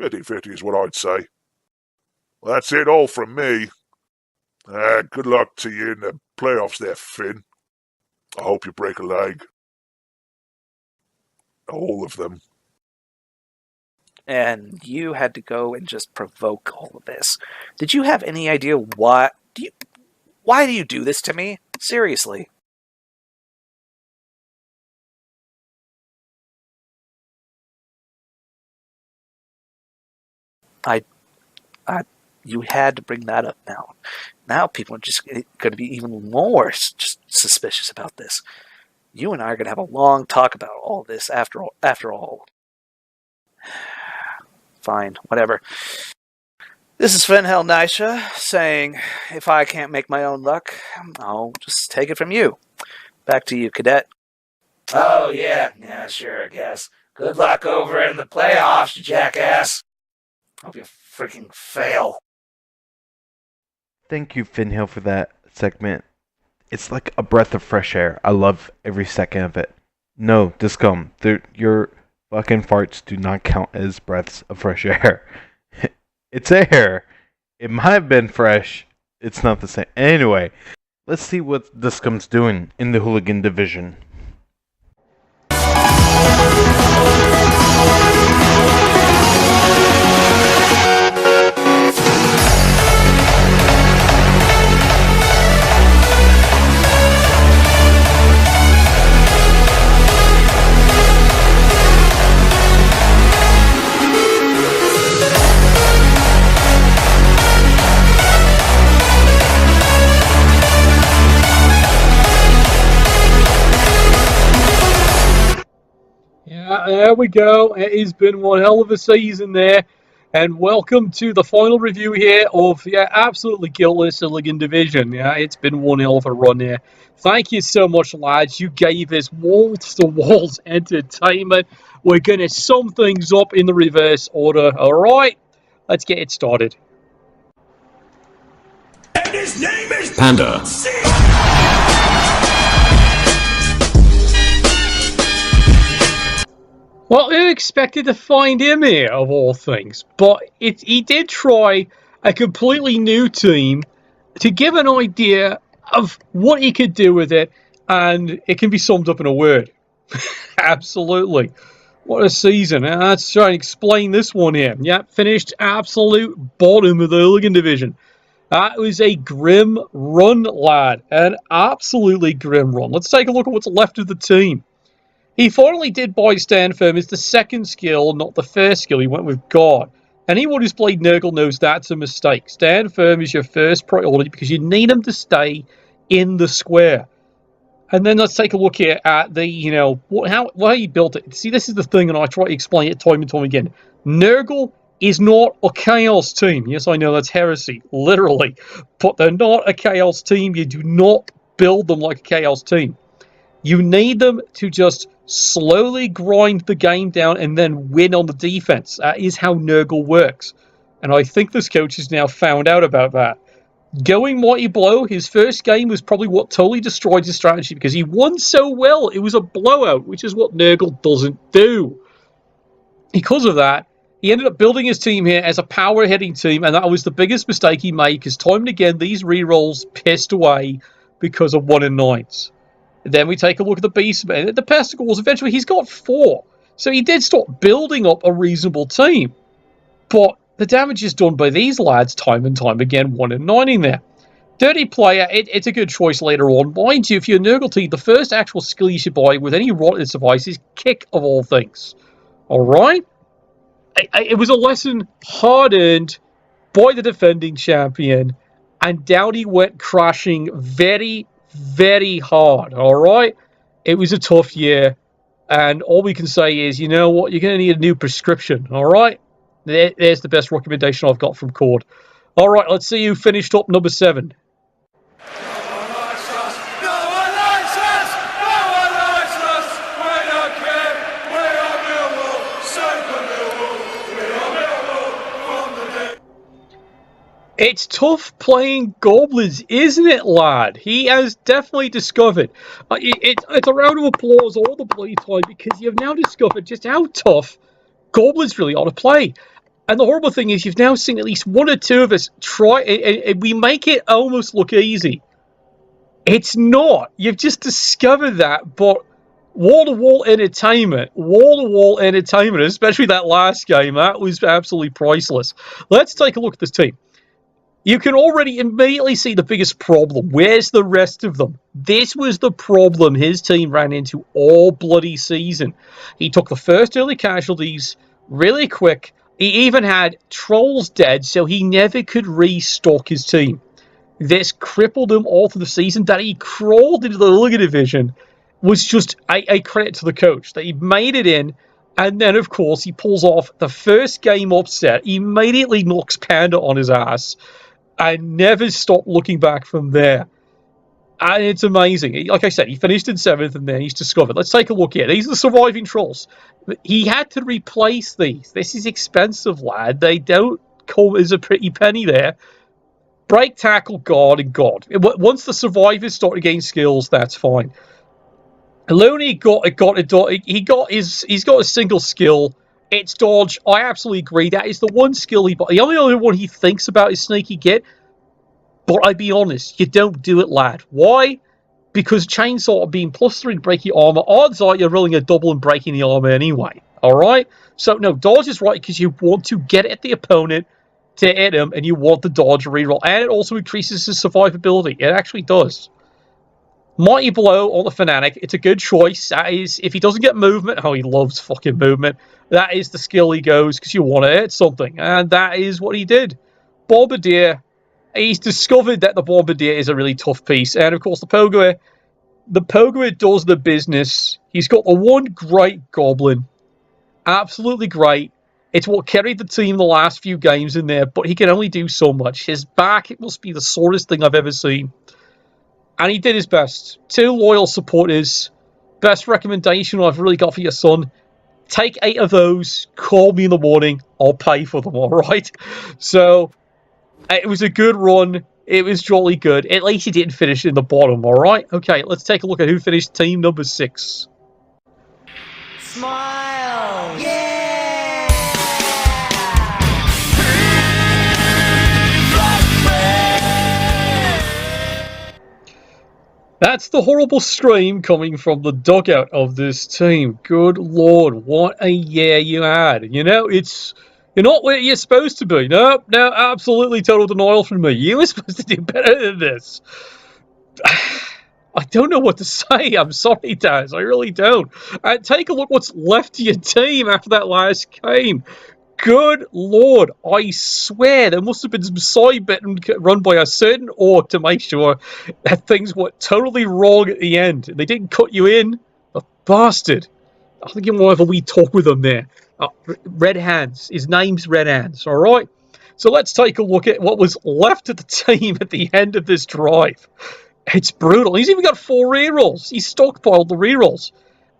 50-50 is what I'd say. Well, that's it all from me. Good luck to you in the playoffs there, Finn. I hope you break a leg. All of them. And you had to go and just provoke all of this. Did you have any idea why do you do this to me? Seriously. You had to bring that up now. Now people are just going to be even more just suspicious about this. You and I are going to have a long talk about all this after all. Fine, whatever. This is Fenhel Nisha saying, if I can't make my own luck, I'll just take it from you. Back to you, Cadet. Oh, yeah, sure, I guess. Good luck over in the playoffs, you jackass. Hope you freaking fail. Thank you, Finhill, for that segment. It's like a breath of fresh air. I love every second of it. No, Discum, your fucking farts do not count as breaths of fresh air. It's air. It might have been fresh. It's not the same. Anyway, let's see what Discum's doing in the Hooligan Division. There we go. It has been one hell of a season there. And welcome to the final review here of absolutely guiltless Hooligan Division. It's been one hell of a run here. Thank you so much, lads. You gave us walls-to-walls entertainment. We're going to sum things up in the reverse order. All right, let's get it started. And his name is Panda. Well, who expected to find him here, of all things? But he did try a completely new team to give an idea of what he could do with it, and it can be summed up in a word. Absolutely. What a season. Let's try and explain this one here. Finished absolute bottom of the Hooligan Division. That was a grim run, lad. An absolutely grim run. Let's take a look at what's left of the team. He finally did buy Stand Firm as the second skill, not the first skill. He went with God. Anyone who's played Nurgle knows that's a mistake. Stand Firm is your first priority because you need him to stay in the square. And then let's take a look here at the, how he built it. See, this is the thing, and I try to explain it time and time again. Nurgle is not a Chaos team. Yes, I know that's heresy, literally. But they're not a Chaos team. You do not build them like a Chaos team. You need them to just slowly grind the game down and then win on the defense. That is how Nurgle works. And I think this coach has now found out about that. Going Mighty Blow, his first game was probably what totally destroyed his strategy because he won so well. It was a blowout, which is what Nurgle doesn't do. Because of that, he ended up building his team here as a power-hitting team, and that was the biggest mistake he made because time and again, these rerolls pissed away because of 1-9s. Then we take a look at the Beastman. The Pesticles, eventually he's got 4. So he did start building up a reasonable team. But the damage is done by these lads time and time again, 1-9 in there. Dirty Player, it's a good choice later on. Mind you, if you're a Nurgle team, the first actual skill you should buy with any rotten device is Kick of all things. Alright? It was a lesson hard-earned by the defending champion, and Downey went crashing very, very hard, alright? It was a tough year, and all we can say is, you know what, you're going to need a new prescription, alright? There's the best recommendation I've got from Cord. Alright, let's see who finished up number 7. It's tough playing goblins, isn't it, lad? He has definitely discovered. It's a round of applause all the play time because you've now discovered just how tough goblins really ought to play. And the horrible thing is you've now seen at least one or two of us try, and we make it almost look easy. It's not. You've just discovered that, but wall-to-wall entertainment, especially that last game, that was absolutely priceless. Let's take a look at this team. You can already immediately see the biggest problem. Where's the rest of them? This was the problem his team ran into all bloody season. He took the first early casualties really quick. He even had trolls dead, so he never could restock his team. This crippled him all through the season. That he crawled into the Liga Division was just a credit to the coach. That he made it in, and then, of course, he pulls off the first game upset. He immediately knocks Panda on his ass. I never stopped looking back from there. And it's amazing. Like I said, he finished in 7th and then he's discovered. Let's take a look here. These are the surviving trolls. He had to replace these. This is expensive, lad. They don't come as a pretty penny there. Break, tackle, guard, and god. Once the survivors start to gain skills, that's fine. Looney he's got a single skill. It's dodge. I absolutely agree. That is the one skill he bought. The only other one he thinks about is sneaky git. But I'll be honest, you don't do it, lad. Why? Because chainsaw being +3 breaking armor, odds are you're rolling a double and breaking the armor anyway. Alright? So, no, dodge is right because you want to get at the opponent to hit him and you want the dodge reroll. And it also increases his survivability. It actually does. Mighty Blow on the Fanatic, it's a good choice. That is, if he doesn't get movement, he loves fucking movement. That is the skill he goes because you want to hit something. And that is what he did. Bombardier, he's discovered that the Bombardier is a really tough piece. And of course, the Pogoer does the business. He's got the one great Goblin. Absolutely great. It's what carried the team the last few games in there, but he can only do so much. His back, it must be the sorest thing I've ever seen. And he did his best. 2 loyal supporters. Best recommendation I've really got for your son. Take 8 of those. Call me in the morning. I'll pay for them, alright? So, it was a good run. It was jolly good. At least he didn't finish in the bottom, alright? Okay, let's take a look at who finished team number 6. Smile! Yeah! That's the horrible scream coming from the dugout of this team. Good lord, what a year you had. You know, it's You're not where you're supposed to be. No, absolutely total denial from me. You were supposed to do better than this. I don't know what to say. I'm sorry, Daz. I really don't. Take a look what's left of your team after that last game. Good Lord, I swear there must have been some side betting run by a certain org to make sure that things went totally wrong at the end. They didn't cut you in. A bastard. I think you might have a wee talk with them there. Red Hands. His name's Red Hands, all right? So let's take a look at what was left of the team at the end of this drive. It's brutal. He's even got 4 rerolls. He's stockpiled the rerolls.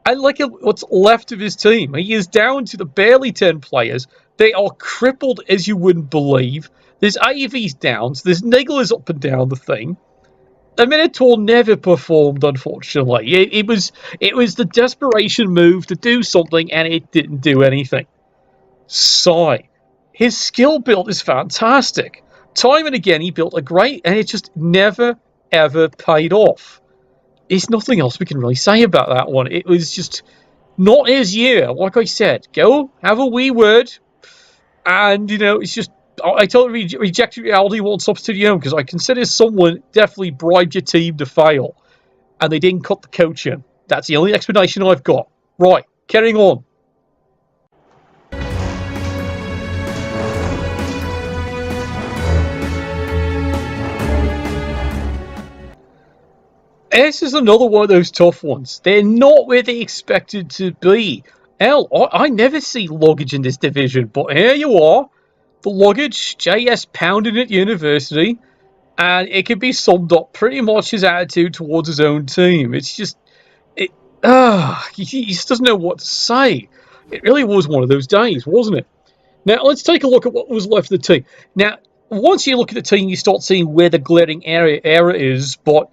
I like what's left of his team. He is down to the barely 10 players. They are crippled as you wouldn't believe. There's AVs down. So there's nigglers up and down the thing. The Minotaur never performed, unfortunately. It was the desperation move to do something, and it didn't do anything. Sigh. His skill build is fantastic. Time and again, he built a great, and it just never, ever paid off. There's nothing else we can really say about that one. It was just not his year. Like I said, go have a wee word, and it's just I totally rejected reality won't substitute your own because I consider someone definitely bribed your team to fail, and they didn't cut the coach in. That's the only explanation I've got. Right, carrying on. This is another one of those tough ones. They're not where they expected to be. I never see luggage in this division, but here you are. The luggage, JS pounding at university, and it can be summed up pretty much his attitude towards his own team. It's just, he just doesn't know what to say. It really was one of those days, wasn't it? Now, let's take a look at what was left of the team. Now, once you look at the team, you start seeing where the glaring error is, but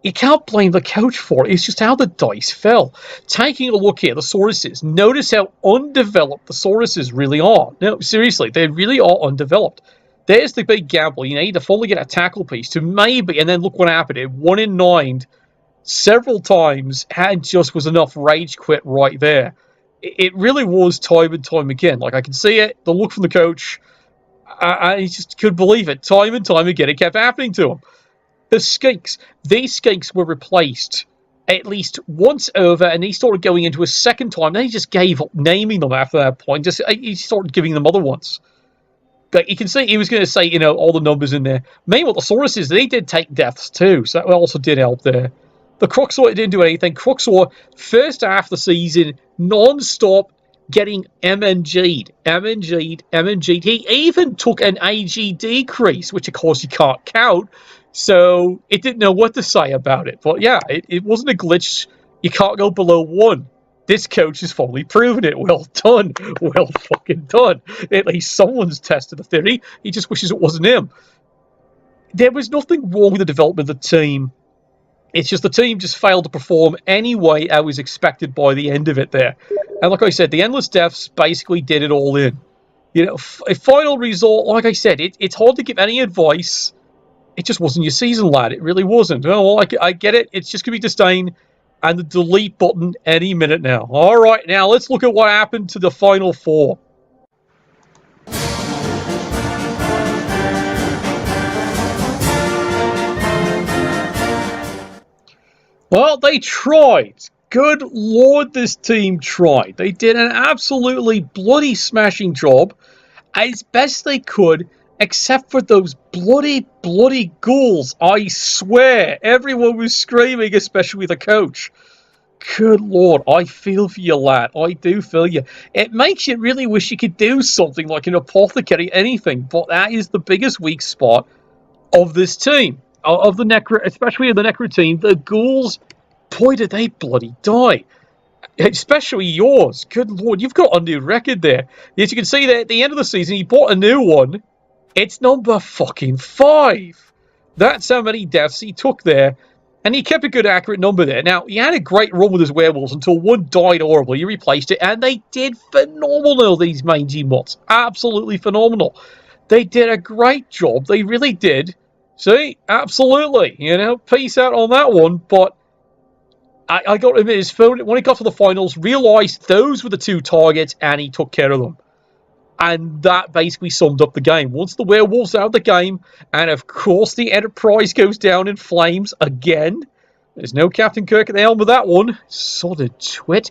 you can't blame the coach for it. It's just how the dice fell. Taking a look here, the Sauruses. Notice how undeveloped the Sauruses really are. No, seriously, they really are undeveloped. There's the big gamble. You need to fully get a tackle piece to maybe, and then look what happened. It 1 in 9 several times, and just was enough rage quit right there. It really was time and time again. Like, I can see it, the look from the coach. I just couldn't believe it. Time and time again, it kept happening to him. The skinks. These skinks were replaced at least once over, and he started going into a second time. Then he just gave up naming them after that point. He started giving them other ones. Like, you can see he was going to say, all the numbers in there. Meanwhile, the Sauruses, they did take deaths too, so that also did help there. The Cruxor didn't do anything. Cruxor, first half of the season, non-stop getting MNG'd. He even took an AG decrease, which of course you can't count. So it didn't know what to say about it. But yeah, it wasn't a glitch. You can't go below 1. This coach has fully proven it. Well done. Well fucking done. At least someone's tested the theory. He just wishes it wasn't him. There was nothing wrong with the development of the team. It's just the team just failed to perform any way I was expected by the end of it there. And like I said, the endless deaths basically did it all in. A final result, like I said, it's hard to give any advice. It just wasn't your season, lad. It really wasn't. Oh, well, I get it. It's just going to be disdain and the delete button any minute now. All right, now let's look at what happened to the Final Four. Well, they tried. Good Lord, this team tried. They did an absolutely bloody smashing job as best they could, except for those bloody ghouls. I swear, everyone was screaming, especially the coach. Good Lord, I feel for you, lad. I do feel you. It makes you really wish you could do something like an apothecary, anything, but that is the biggest weak spot of this team, of the Necro, especially in the Necro team. The ghouls, boy, did they bloody die. Especially yours. Good Lord, you've got a new record there. As you can see there, at the end of the season, he bought a new one. It's number fucking 5. That's how many deaths he took there. And he kept a good, accurate number there. Now, he had a great run with his werewolves until one died horribly. He replaced it, and they did phenomenal, these mangy mutts. Absolutely phenomenal. They did a great job. They really did. See? Absolutely. Peace out on that one. But I got to admit, his phone, when he got to the finals, realised those were the 2 targets, and he took care of them. And that basically summed up the game. Once the werewolves out of the game, and of course the Enterprise goes down in flames again. There's no Captain Kirk at the helm of that one. Sort of twit.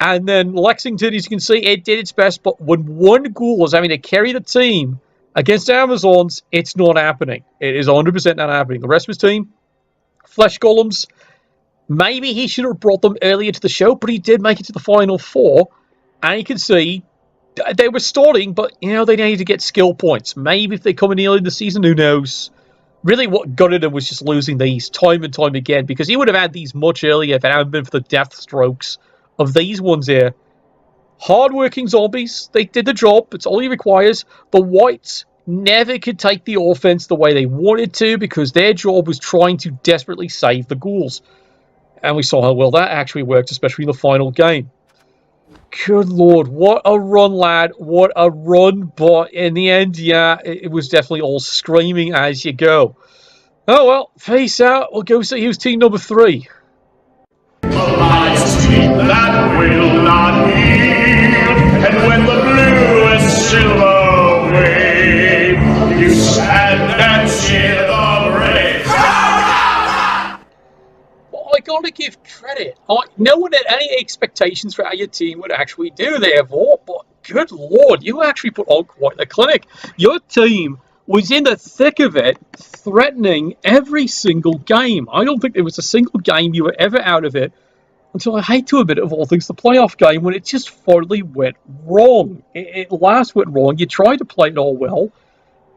And then Lexington, as you can see, it did its best. But when one ghoul is having to carry the team against Amazons, it's not happening. It is 100% not happening. The rest of his team, flesh golems, maybe he should have brought them earlier to the show, but he did make it to the final four. And you can see they were starting, but, they needed to get skill points. Maybe if they come in early in the season, who knows? Really, what gutted him was just losing these time and time again, because he would have had these much earlier if it hadn't been for the death strokes of these ones here. Hard-working zombies. They did the job. It's all he requires. The Whites never could take the offense the way they wanted to, because their job was trying to desperately save the ghouls. And we saw how well that actually worked, especially in the final game. Good Lord, what a run, lad. What a run. But in the end, yeah, it was definitely all screaming as you go. Oh, well, face out. We'll go see who's team number 3. Alliance team that will not yield, and when the bluest silver wave, you stand and cheer the brave. I gotta give credit. No one had any expectations for how your team would actually do there, Vaught, but good Lord, you actually put on quite the clinic. Your team was in the thick of it, threatening every single game. I don't think there was a single game you were ever out of it until, I hate to admit it, of all things, the playoff game, when it just finally went wrong. It last went wrong. You tried to play it all well,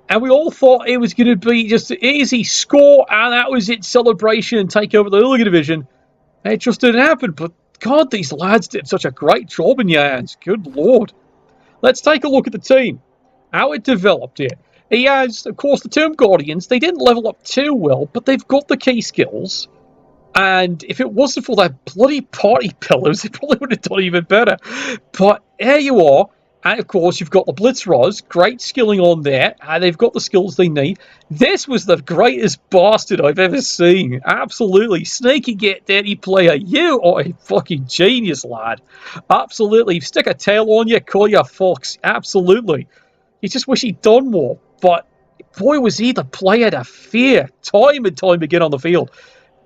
and we all thought it was going to be just an easy score, and that was it, celebration and take over the Hooligan division. And it just didn't happen. But God, these lads did such a great job in your hands. Good Lord. Let's take a look at the team. How it developed here. He has, of course, the Tomb Guardians. They didn't level up too well, but they've got the key skills. And if it wasn't for that bloody party pillars, they probably would have done even better. But here you are. And, of course, you've got the Blitzroz, great skilling on there, and they've got the skills they need. This was the greatest bastard I've ever seen. Absolutely. Sneaky get dirty player. You are a fucking genius, lad. Absolutely. Stick a tail on you, call you a fox. Absolutely. You just wish he'd done more. But, boy, was he the player to fear time and time again on the field.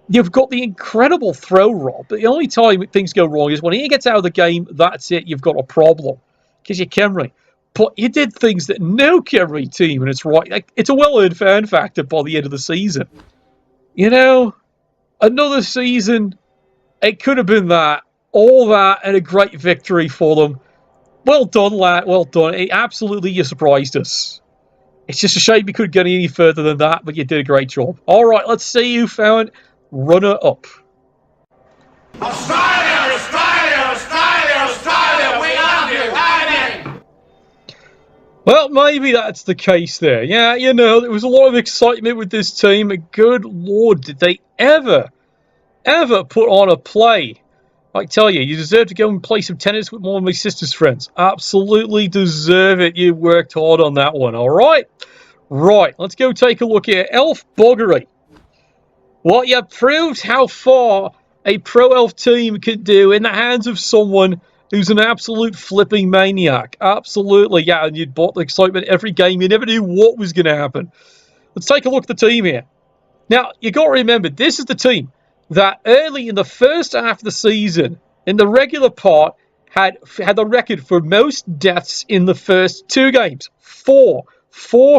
You've got the incredible throw, Rob, but the only time things go wrong is when he gets out of the game, that's it, you've got a problem. Because you're Kemry. But you did things that no Kemry team, and it's right. Like, it's a well-earned fan factor by the end of the season. Another season, it could have been that. All that, and a great victory for them. Well done, lad. Well done. Absolutely, you surprised us. It's just a shame you couldn't get any further than that, but you did a great job. All right, let's see who found runner-up. Australia, Australia, Australia, Australia, we love you, honey! Well, maybe that's the case there. Yeah, there was a lot of excitement with this team. And good Lord, did they ever put on a play. I tell you, you deserve to go and play some tennis with one of my sister's friends. Absolutely deserve it. You worked hard on that one, all right? Right, let's go take a look here. Elf Buggery. Well, you proved how far a pro elf team can do in the hands of someone who's an absolute flipping maniac. Absolutely, yeah, and you'd bought the excitement every game. You never knew what was going to happen. Let's take a look at the team here. Now, you got to remember, this is the team that early in the first half of the season, in the regular part, had the record for most deaths in the first 2 games. 4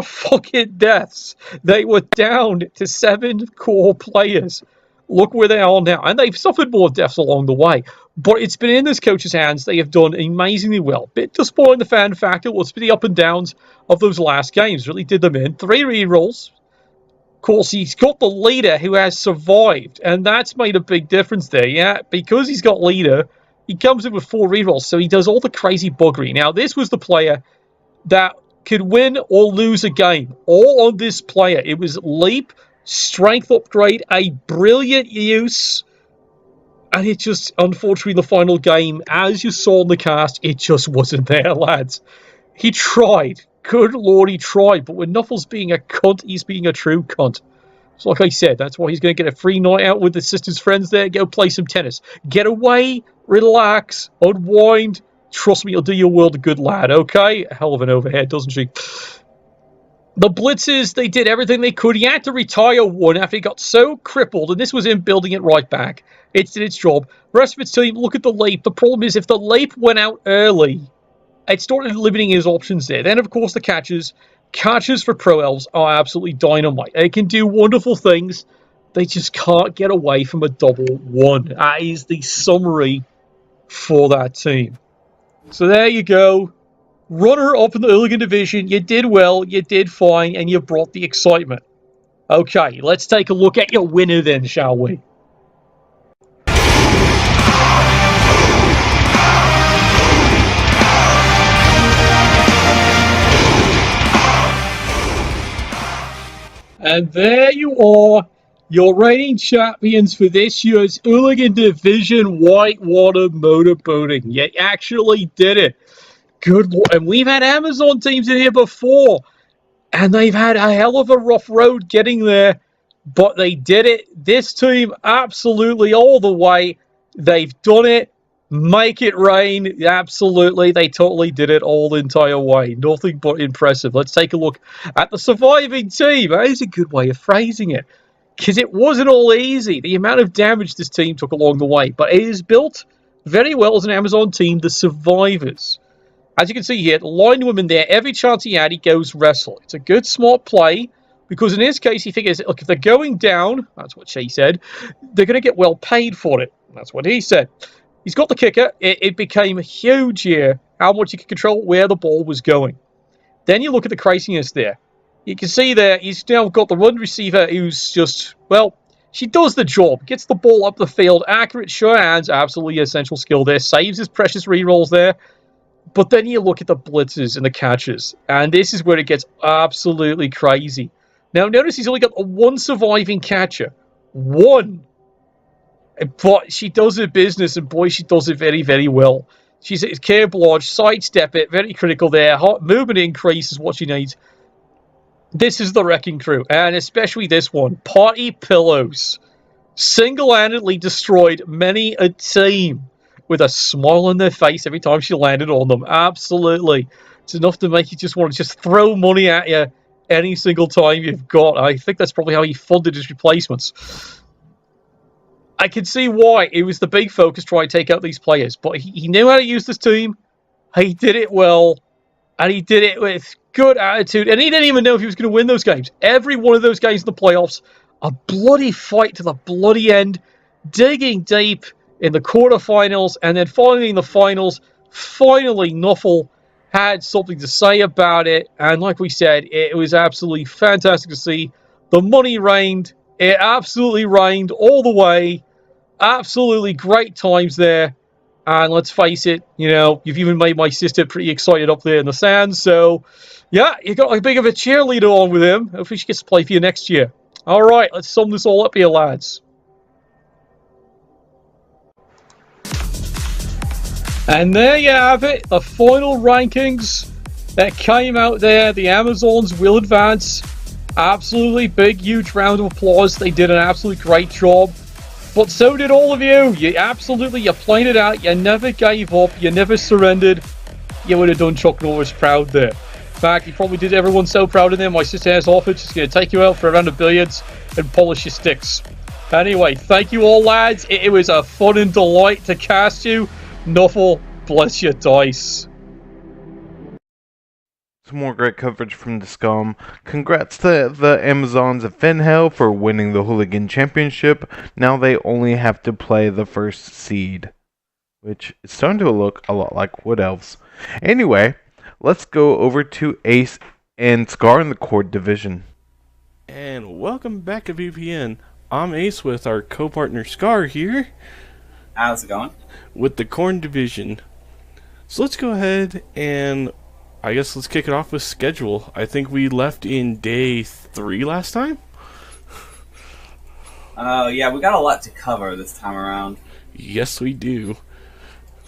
fucking deaths. They were down to 7 core players. Look where they are now. And they've suffered more deaths along the way. But it's been in this coach's hands. They have done amazingly well. Bit disappointing the fan factor. Well, it's been the up and downs of those last games. Really did them in. 3 rerolls. Of course, he's got the leader who has survived. And that's made a big difference there. Yeah, because he's got leader, he comes in with 4 rerolls. So he does all the crazy buggery. Now, this was the player that could win or lose a game. All on this player. It was leap, strength upgrade, a brilliant use. And it just, unfortunately, the final game, as you saw in the cast, it just wasn't there, lads. He tried. Good Lord, he tried. But with Nuffles being a cunt, he's being a true cunt. So like I said, that's why he's going to get a free night out with his sister's friends there. Go play some tennis. Get away, relax, unwind, Trust me, you'll do your world a good, lad, okay? A hell of an overhead, doesn't she? The blitzes, they did everything they could. He had to retire one after he got so crippled, and this was him building it right back. It did its job. The rest of its team, look at the Lape. The problem is if the Lape went out early, it started limiting his options there. Then, of course, the catches. Catches for Pro Elves are absolutely dynamite. They can do wonderful things. They just can't get away from a double one. That is the summary for that team. So there you go. Runner up in the Hooligan division. You did well, you did fine, and you brought the excitement. Okay, let's take a look at your winner then, shall we? And there you are, your reigning champions for this year's Hooligan Division Whitewater Motorboating. You actually did it. Good, and we've had Amazon teams in here before, and they've had a hell of a rough road getting there, but they did it. This team, absolutely all the way. They've done it. Make it rain. Absolutely. They totally did it all the entire way. Nothing but impressive. Let's take a look at the surviving team. That is a good way of phrasing it, because it wasn't all easy. The amount of damage this team took along the way, but it is built very well as an Amazon team, the survivors. As you can see here, the linewoman there, every chance he had, he goes wrestle. It's a good, smart play, because in his case, he figures, look, if they're going down, that's what she said, they're going to get well paid for it. That's what he said. He's got the kicker. It became huge here, how much he could control where the ball was going. Then you look at the craziness there. You can see there, he's now got the run receiver who's just, well, she does the job. Gets the ball up the field, accurate, sure hands, absolutely essential skill there. Saves his precious rerolls there. But then you look at the blitzes and the catches, and this is where it gets absolutely crazy. Now, notice he's only got one surviving catcher. One. But she does her business, and boy, she does it very, very well. She's care blodge, sidestep it, very critical there. Movement increase is what she needs. This is the Wrecking Crew, and especially this one. Party Pillows. Single-handedly destroyed many a team with a smile on their face every time she landed on them. Absolutely. It's enough to make you just want to just throw money at you any single time you've got. I think that's probably how he funded his replacements. I can see why it was the big focus trying to take out these players, but he knew how to use this team. He did it well, and he did it with good attitude, and he didn't even know if he was going to win those games. Every one of those games in the playoffs, a bloody fight to the bloody end, digging deep in the quarterfinals, and then finally in the finals, finally Nuffle had something to say about it, and like we said, it was absolutely fantastic to see. The money rained. It absolutely rained all the way. Absolutely great times there. And let's face it, you know, you've even made my sister pretty excited up there in the sand. So, yeah, you got a big of a cheerleader on with him. Hopefully she gets to play for you next year. All right, let's sum this all up here, lads. And there you have it, the final rankings that came out there. The Amazons will advance. Absolutely big, huge round of applause. They did an absolutely great job. But so did all of you. You played it out. You never gave up. You never surrendered. You would have done Chuck Norris proud there. In fact, you probably did everyone so proud of them. My sister has offered she's going to take you out for a round of billiards and polish your sticks. Anyway, thank you all, lads. It was a fun and delight to cast you. Nuffle, bless your dice. Some more great coverage from the Scum. Congrats to the Amazons of Fenhel for winning the Hooligan Championship. Now they only have to play the first seed, which is starting to look a lot like Wood Elves. Anyway, let's go over to Ace and Scar in the Cord division. And welcome back to BBPN. I'm Ace with our co-partner Scar here. How's it going? With the Corn division. So let's go ahead and I guess let's kick it off with schedule. I think we left in day 3 last time? Yeah, we got a lot to cover this time around. Yes, we do.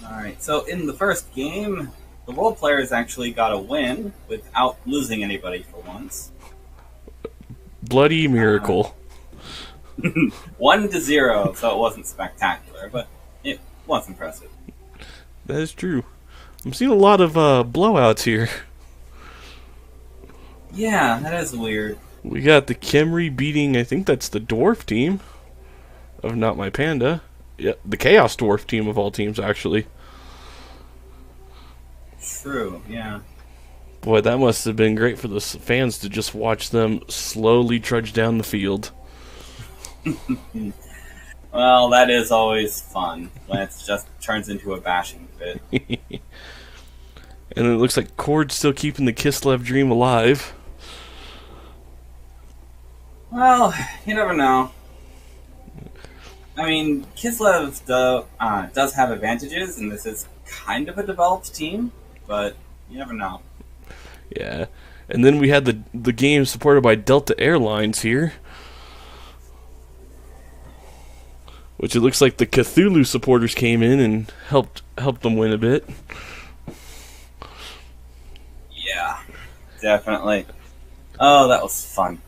Alright, so in the first game, the role players actually got a win without losing anybody for once. Bloody miracle. 1-0, so it wasn't spectacular, but it was impressive. That is true. I'm seeing a lot of blowouts here. Yeah, that is weird. We got the Kemri beating, I think that's the Dwarf team of Not My Panda. Yeah, the Chaos Dwarf team of all teams, actually. True, yeah. Boy, that must have been great for the fans to just watch them slowly trudge down the field. Well, that is always fun when it just turns into a bashing fit. And it looks like Cord's still keeping the Kislev dream alive. Well, you never know. I mean, Kislev does have advantages, and this is kind of a developed team, but you never know. Yeah. And then we had the game supported by Delta Airlines here. Which it looks like the Cthulhu supporters came in and helped them win a bit. Yeah, definitely. Oh, that was fun.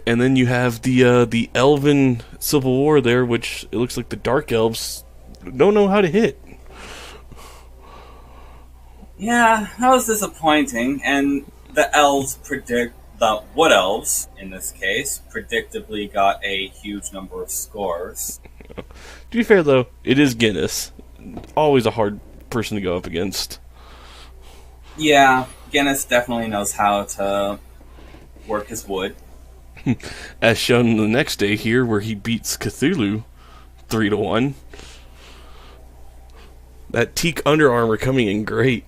And then you have the Elven Civil War there, which it looks like the Dark Elves don't know how to hit. Yeah, that was disappointing, and the Wood Elves, in this case, predictably got a huge number of scores. To be fair, though, it is Guinness. Always a hard person to go up against. Yeah, Guinness definitely knows how to work his wood. As shown the next day here, where he beats Cthulhu 3-1. That teak Under Armour coming in great.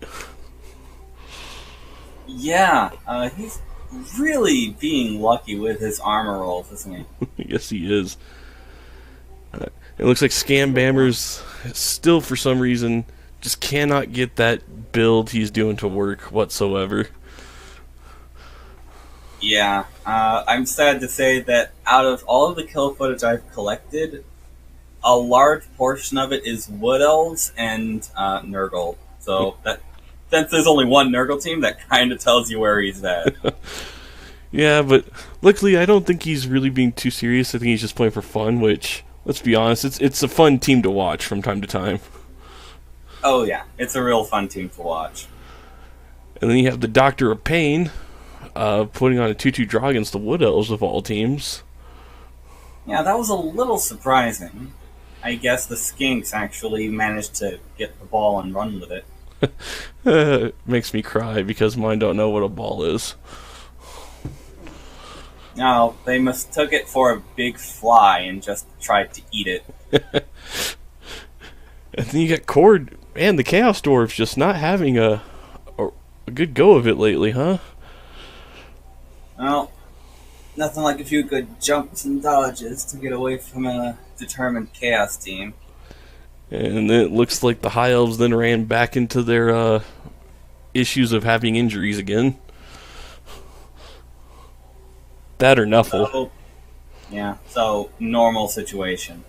Yeah, he's really being lucky with his armor rolls, isn't he? Yes, he is. It looks like Scam Bammers still, for some reason, just cannot get that build he's doing to work whatsoever. Yeah, I'm sad to say that out of all of the kill footage I've collected, a large portion of it is Wood Elves and Nurgle. So that since there's only one Nurgle team, that kind of tells you where he's at. Yeah, but luckily I don't think he's really being too serious. I think he's just playing for fun, which, let's be honest, it's a fun team to watch from time to time. Oh yeah, it's a real fun team to watch. And then you have the Doctor of Pain putting on a 2-2 draw against the Wood Elves of all teams. Yeah, that was a little surprising. I guess the Skinks actually managed to get the ball and run with it. Makes me cry because mine don't know what a ball is. No, they mistook it for a big fly and just tried to eat it. And then you got Cord and the Chaos Dwarves just not having a good go of it lately, huh? Well, nothing like a few good jumps and dodges to get away from a determined Chaos team. And then it looks like the High Elves then ran back into their issues of having injuries again. That or Nuffle. So, yeah, so normal situation.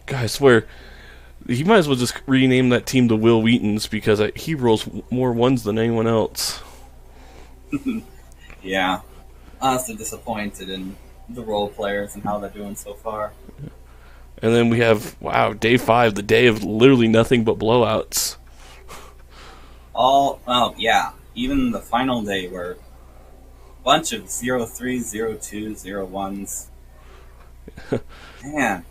God, I swear, he might as well just rename that team the Will Wheatons because he rolls more ones than anyone else. Yeah, honestly disappointed in the role players and how they're doing so far. And then we have, wow, day 5, the day of literally nothing but blowouts. Yeah, even the final day were a bunch of 0-3, 0-2, 0-1s. Man.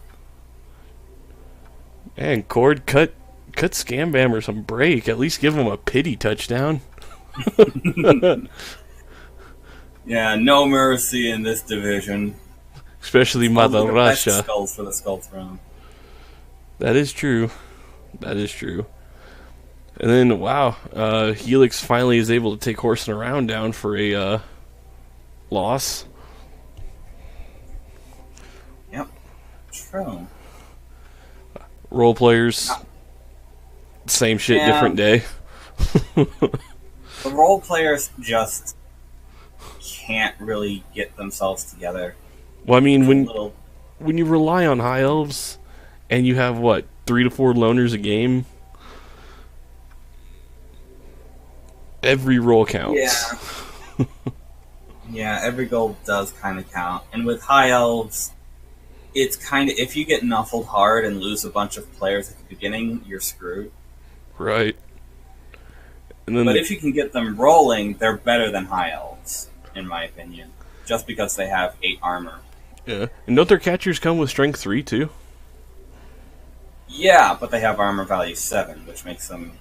And Cord cut Scam Bammer some break. At least give him a pity touchdown. Yeah, no mercy in this division. Especially Mother Russia. Skulls for the Skull Throne. That is true. That is true. And then, wow, Helix finally is able to take Horse and Around down for a loss. Yep, true. Role players, same shit, Yeah. different day. The role players just can't really get themselves together. Well, I mean, Little- when you rely on High Elves and you have, 3 to 4 loners a game, every roll counts. Yeah. Yeah, every goal does kind of count. And with High Elves, it's kind of, if you get nuffled hard and lose a bunch of players at the beginning, you're screwed. Right. And then But if you can get them rolling, they're better than high elves, in my opinion. Just because they have 8 armor. yeah, and don't their catchers come with strength 3 too? Yeah, but they have armor value 7, which makes them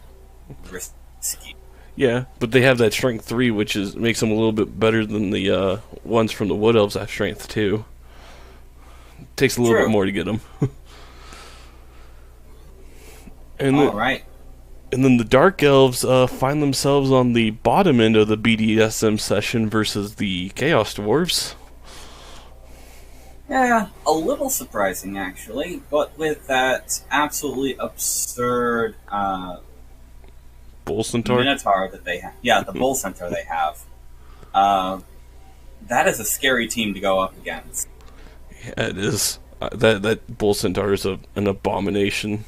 risky. Yeah, but they have that strength 3, which makes them a little bit better than the ones from the Wood Elves that have strength 2. Takes a little bit more to get them. Alright. And then the Dark Elves find themselves on the bottom end of the BDSM session versus the Chaos Dwarves. Yeah, a little surprising actually, but with that absolutely absurd Bull Centaur? Minotaur that they have. Yeah, the Bull Centaur they have. That is a scary team to go up against. Yeah, it is. That Bull Centaur is an abomination.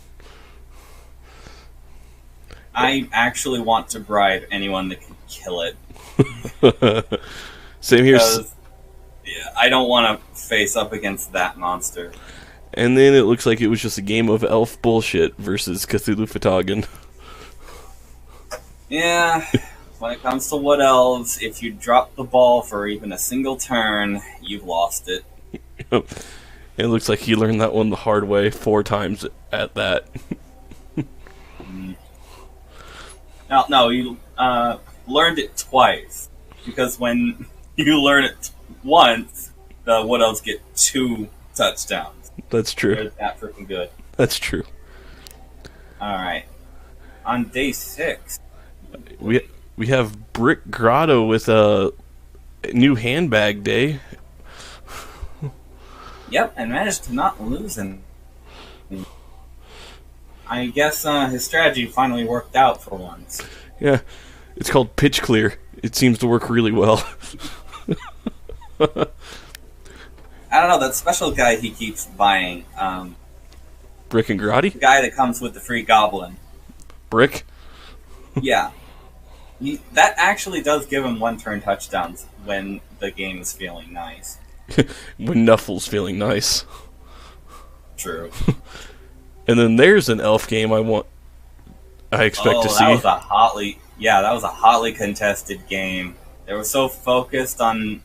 I actually want to bribe anyone that can kill it. Same here. Yeah, I don't want to face up against that monster. And then it looks like it was just a game of elf bullshit versus Cthulhu Fhtagn. Yeah, when it comes to Wood Elves, if you drop the ball for even a single turn, you've lost it. It looks like he learned that one the hard way 4 times at that. No, you learned it twice. Because when you learn it once, the Wood Elves get 2 touchdowns. That's true. They're that freaking good. That's true. Alright. On day 6... We have Brick Grotto with a new handbag day. Yep, and managed to not lose him. I guess his strategy finally worked out for once. Yeah, it's called Pitch Clear. It seems to work really well. I don't know, that special guy he keeps buying. Brick and Grotti? The guy that comes with the free goblin. Brick? Yeah. That actually does give him 1-turn touchdowns when the game is feeling nice. When Nuffle's feeling nice. True. And then there's an elf game I expect to see. That was a hotly contested game. They were so focused on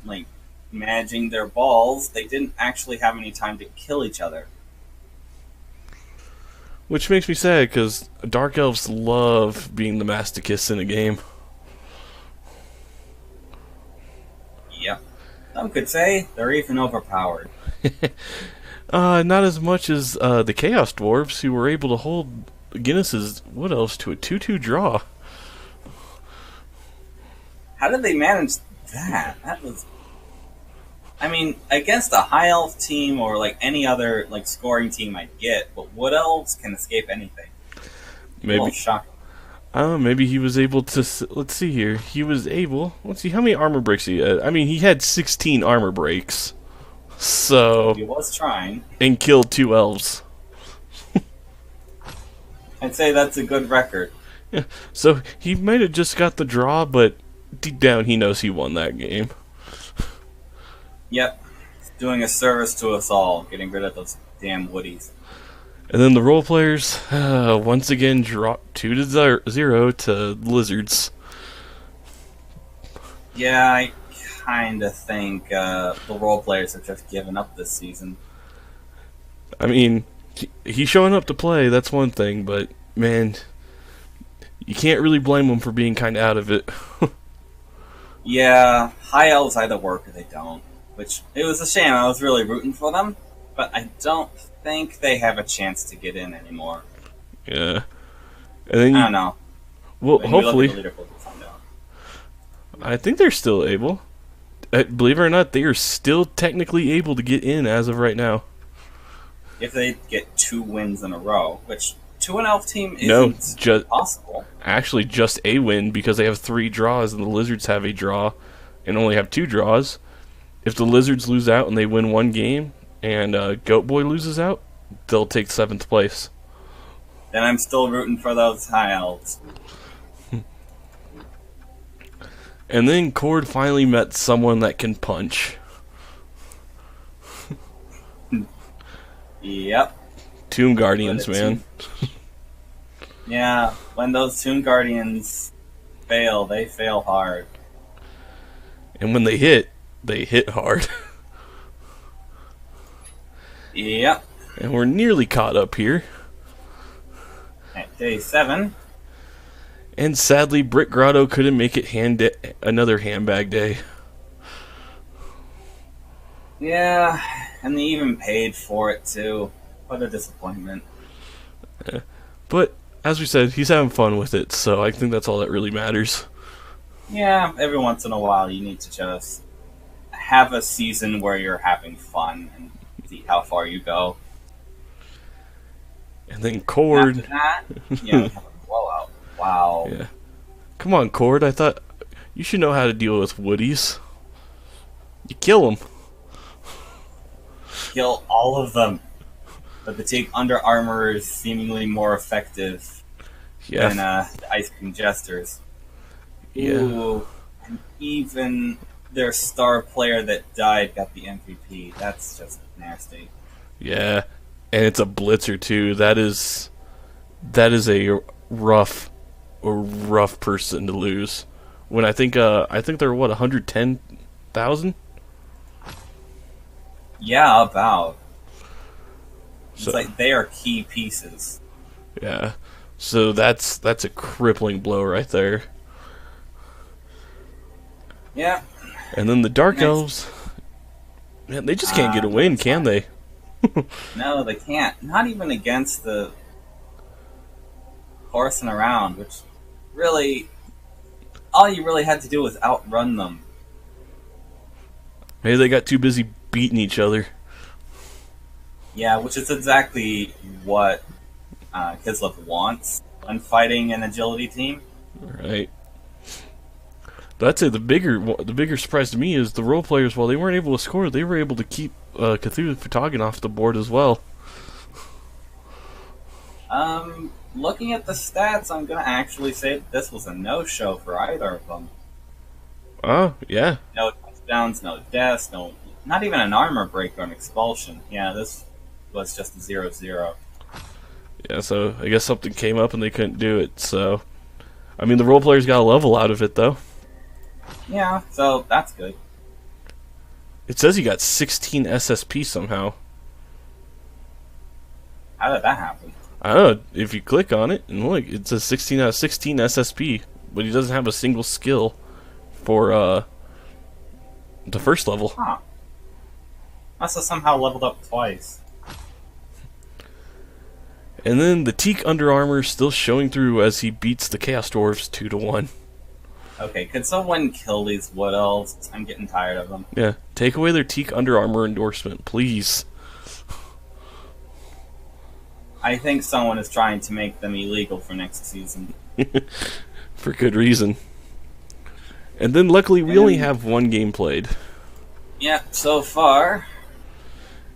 managing their balls, they didn't actually have any time to kill each other. Which makes me sad, because Dark Elves love being the masochists in a game. Yep. Some could say they're even overpowered. Not as much as the Chaos Dwarves, who were able to hold Guinness's Wood Elves to a 2-2 draw. How did they manage that? That was... I mean, against a High Elf team or any other scoring team I'd get, but Wood Elves can escape anything. Maybe. Shocking. Maybe he was able to... Let's see here. He was able... Let's see, how many armor breaks he had? I mean, he had 16 armor breaks. So... He was trying. And killed 2 elves. I'd say that's a good record. Yeah, so he might have just got the draw, but deep down he knows he won that game. Yep. Doing a service to us all, getting rid of those damn woodies. And then the role players once again dropped 2-0 to Lizards. Yeah, I kind of think the role players have just given up this season. I mean, he's showing up to play, that's one thing, but man, you can't really blame him for being kind of out of it. Yeah, High Elves either work or they don't. Which, it was a shame, I was really rooting for them, but I don't think they have a chance to get in anymore. Yeah. And then I don't know. Well, when hopefully. we look at the leaderboard, we'll find out. I think they're still able. Believe it or not, they are still technically able to get in as of right now. If they get 2 wins in a row, which to an elf team isn't possible. Actually, just a win, because they have 3 draws and the Lizards have a draw and only have 2 draws. If the Lizards lose out and they win 1 game and Goat Boy loses out, they'll take 7th place. Then I'm still rooting for those High Elves. And then Cord finally met someone that can punch. Yep. Tomb Guardians, man. Yeah, when those Tomb Guardians fail. They fail hard. And when they hit hard. Yep. And we're nearly caught up here. At day 7. And sadly, Brick Grotto couldn't make it another handbag day. Yeah, and they even paid for it too. What a disappointment. But, as we said, he's having fun with it, so I think that's all that really matters. Yeah, every once in a while you need to just have a season where you're having fun and see how far you go. And then Cord. After that, yeah, we have a blowout. Wow. Yeah. Come on, Cord. I thought you should know how to deal with woodies. You kill them. Kill all of them. But the take under armor is seemingly more effective than the ice cream jesters. Yeah. Ooh, and even their star player that died got the MVP. That's just nasty. Yeah. And it's a blitzer too. That is a rough person to lose. When I think they're what, 110,000? Yeah, about. It's So, like they are key pieces. yeah. So that's a crippling blow right there. Yeah. And then the Dark Next. Elves, man, they just can't get a win, can they? No, they can't. Not even against the horsing around, which really, all you really had to do was outrun them. Maybe they got too busy beating each other. Yeah, which is exactly what Kislev wants when fighting an agility team. Right. But I'd say the bigger surprise to me is the role players, while they weren't able to score, they were able to keep Cthulhu Futagan off the board as well. Looking at the stats, I'm gonna actually say that this was a no-show for either of them. Oh, yeah. No touchdowns, no deaths, not even an armor break or an expulsion. Yeah, this was just a 0-0. Yeah, so I guess something came up and they couldn't do it, so... I mean, the role players got a level out of it, though. Yeah, so that's good. It says you got 16 SSP somehow. How did that happen? I don't know, if you click on it, and look, it says 16 out of 16 SSP, but he doesn't have a single skill for, the first level. Huh. Must have somehow leveled up twice. And then the Teak Under Armor still showing through as he beats the Chaos Dwarves 2-1. Okay, could someone kill these Wood Elves? I'm getting tired of them. Yeah, take away their Teak Under Armor endorsement, please. I think someone is trying to make them illegal for next season. For good reason. And then luckily we only have one game played. Yeah, so far.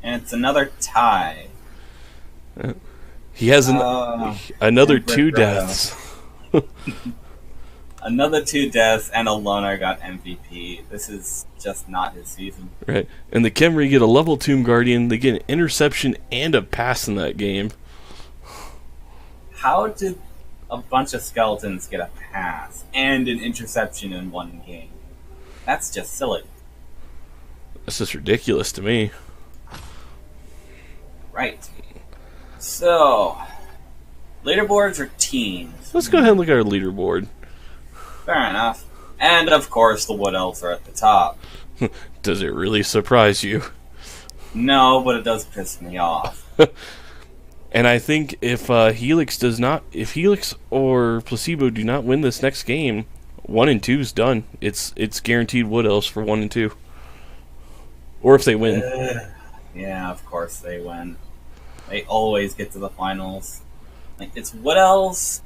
And it's another tie. He has another Brick 2 Grotto. deaths. Another 2 deaths, and a loner got MVP. This is just not his season. Right. And the Khemri get a level Tomb Guardian, they get an interception and a pass in that game. How did a bunch of skeletons get a pass and an interception in one game? That's just silly. That's just ridiculous to me. Right. So, leaderboards or teams? Let's go ahead and look at our leaderboard. Fair enough. And of course, the Wood Elves are at the top. Does it really surprise you? No, but it does piss me off. And I think if Helix or Placebo do not win this next game, 1 and 2 is done. It's guaranteed Wood Elves for 1 and 2. Or if they win. Yeah, of course they win. They always get to the finals. Like, it's Wood Elves,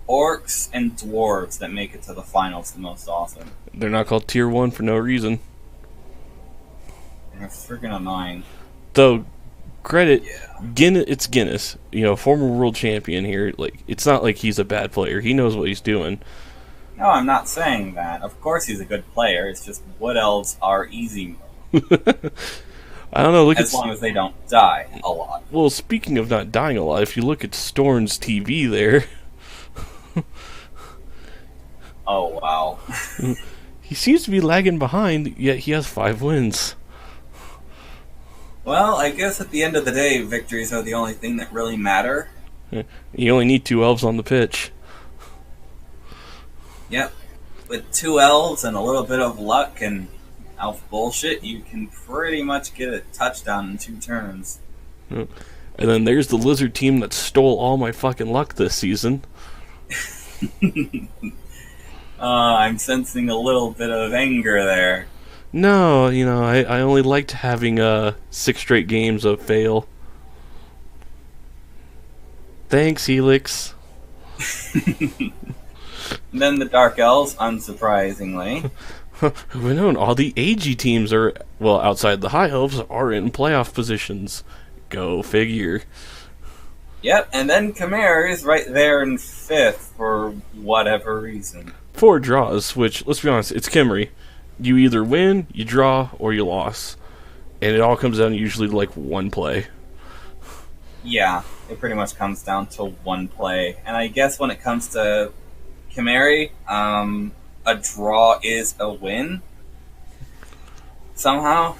Orcs, and Dwarves that make it to the finals the most often. They're not called Tier 1 for no reason. They're freaking annoying. Though, credit, it's Guinness. You know, former world champion here. Like, it's not like he's a bad player. He knows what he's doing. No, I'm not saying that. Of course he's a good player. It's just Wood Elves are easy I don't know. Look as long as they don't die a lot. Well, speaking of not dying a lot, if you look at Storn's TV there, Oh, wow. He seems to be lagging behind, yet he has 5 wins. Well, I guess at the end of the day, victories are the only thing that really matter. You only need 2 elves on the pitch. Yep. With 2 elves and a little bit of luck and elf bullshit, you can pretty much get a touchdown in 2 turns. And then there's the lizard team that stole all my fucking luck this season. I'm sensing a little bit of anger there. No, I only liked having 6 straight games of fail. Thanks, Helix. And then the Dark Elves, unsurprisingly. Who known? All the AG teams are, well, outside the High Elves, are in playoff positions. Go figure. Yep, and then Khmer is right there in 5th for whatever reason. 4 draws, which, let's be honest, it's Kimmery. You either win, you draw, or you lost. And it all comes down to usually like 1 play. Yeah, it pretty much comes down to 1 play. And I guess when it comes to Khmer, a draw is a win. Somehow.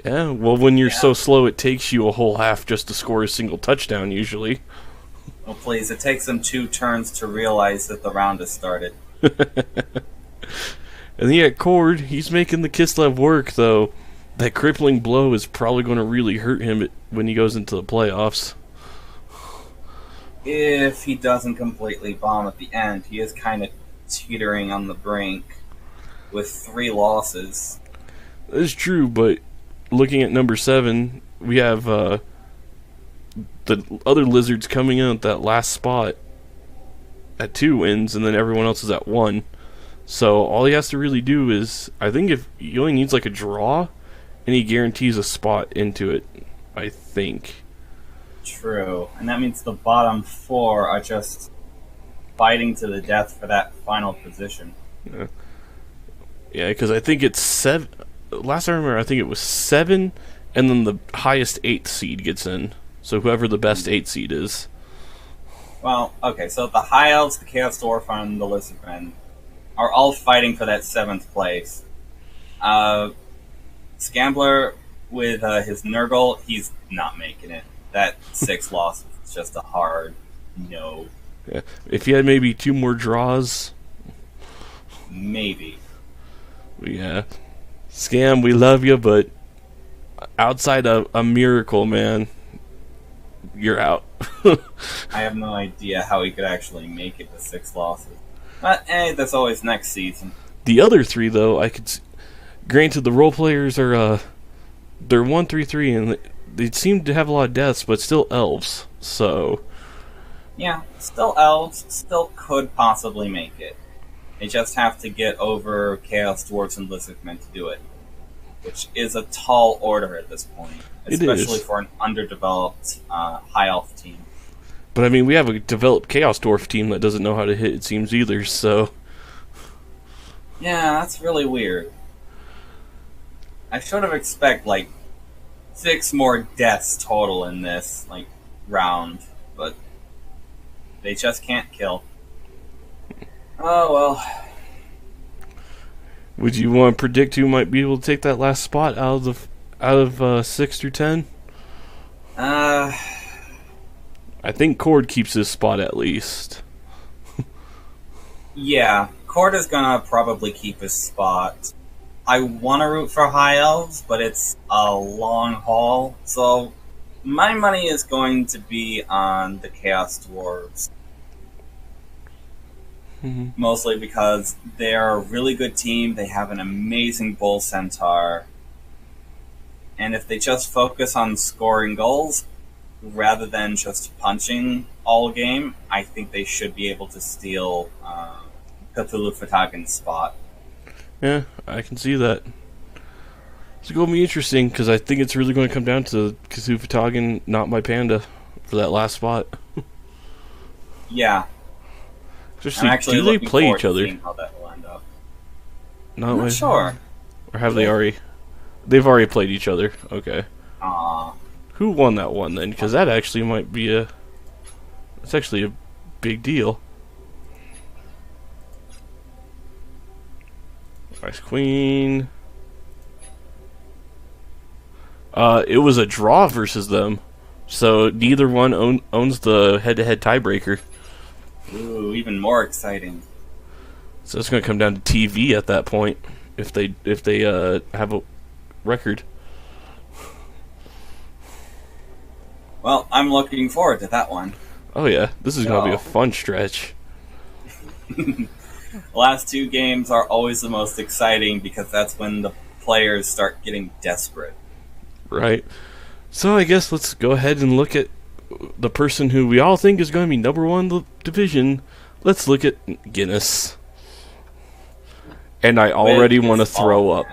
Yeah, well, when you're so slow, it takes you a whole half just to score a single touchdown, usually. Oh, please, it takes them 2 turns to realize that the round has started. And then yet Cord, he's making the Kislev work, though. That crippling blow is probably going to really hurt him when he goes into the playoffs. If he doesn't completely bomb at the end, he is kind of teetering on the brink with 3 losses. That's true, but looking at number 7, we have the other Lizards coming in at that last spot at 2 wins, and then everyone else is at 1. So all he has to really do is, I think if he only needs like a draw, and he guarantees a spot into it, I think. True, and that means the bottom 4 are just fighting to the death for that final position. Yeah, because I think it's 7. Last I remember, I think it was 7, and then the highest 8th seed gets in. So whoever the best 8th seed is. Well, okay, so the High Elves, the Chaos Dwarf, and the Lizardmen are all fighting for that 7th place. Scambler, with his Nurgle, he's not making it. That 6 loss is just a hard no. Yeah. If you had maybe 2 more draws. Maybe. Yeah. Scam, we love you, but outside of a miracle, man, you're out. I have no idea how he could actually make it with 6 losses. But, that's always next season. The other 3, though, I could... Granted, the role players are, they're 1-3-3, and they seem to have a lot of deaths, but still elves, so... Yeah, still elves, still could possibly make it. They just have to get over Chaos Dwarves and Lizardmen to do it. Which is a tall order at this point. Especially for an underdeveloped High Elf team. But I mean, we have a developed Chaos Dwarf team that doesn't know how to hit, it seems, either, so... Yeah, that's really weird. I should have expected, like, 6 more deaths total in this, like, round. But they just can't kill. Oh, well. Would you want to predict who might be able to take that last spot out of 6 through 10? I think Cord keeps his spot at least. Yeah, Cord is gonna probably keep his spot. I want to root for High Elves, but it's a long haul, so my money is going to be on the Chaos Dwarves. Mm-hmm. Mostly because they're a really good team, they have an amazing Bull Centaur, and if they just focus on scoring goals, rather than just punching all game, I think they should be able to steal Cthulhu Fatagan's spot. Yeah, I can see that. It's going to be interesting, because I think it's really going to come down to Cthulhu Fatagan, not my panda, for that last spot. Yeah. Especially, do they play each other? How that will end up. I'm not sure. Or have they already? They've already played each other. Okay. Aww. Who won that one then? Because that actually might be a... It's actually a big deal. Ice Queen. It was a draw versus them, so neither one owns the head-to-head tiebreaker. Ooh, even more exciting. So it's going to come down to TV at that point if they have a record. Well, I'm looking forward to that one. Oh yeah, this is going to be a fun stretch. The last two games are always the most exciting because that's when the players start getting desperate. Right. So I guess let's go ahead and look at the person who we all think is going to be number one in the division. Let's look at Guinness. And I already want to throw up.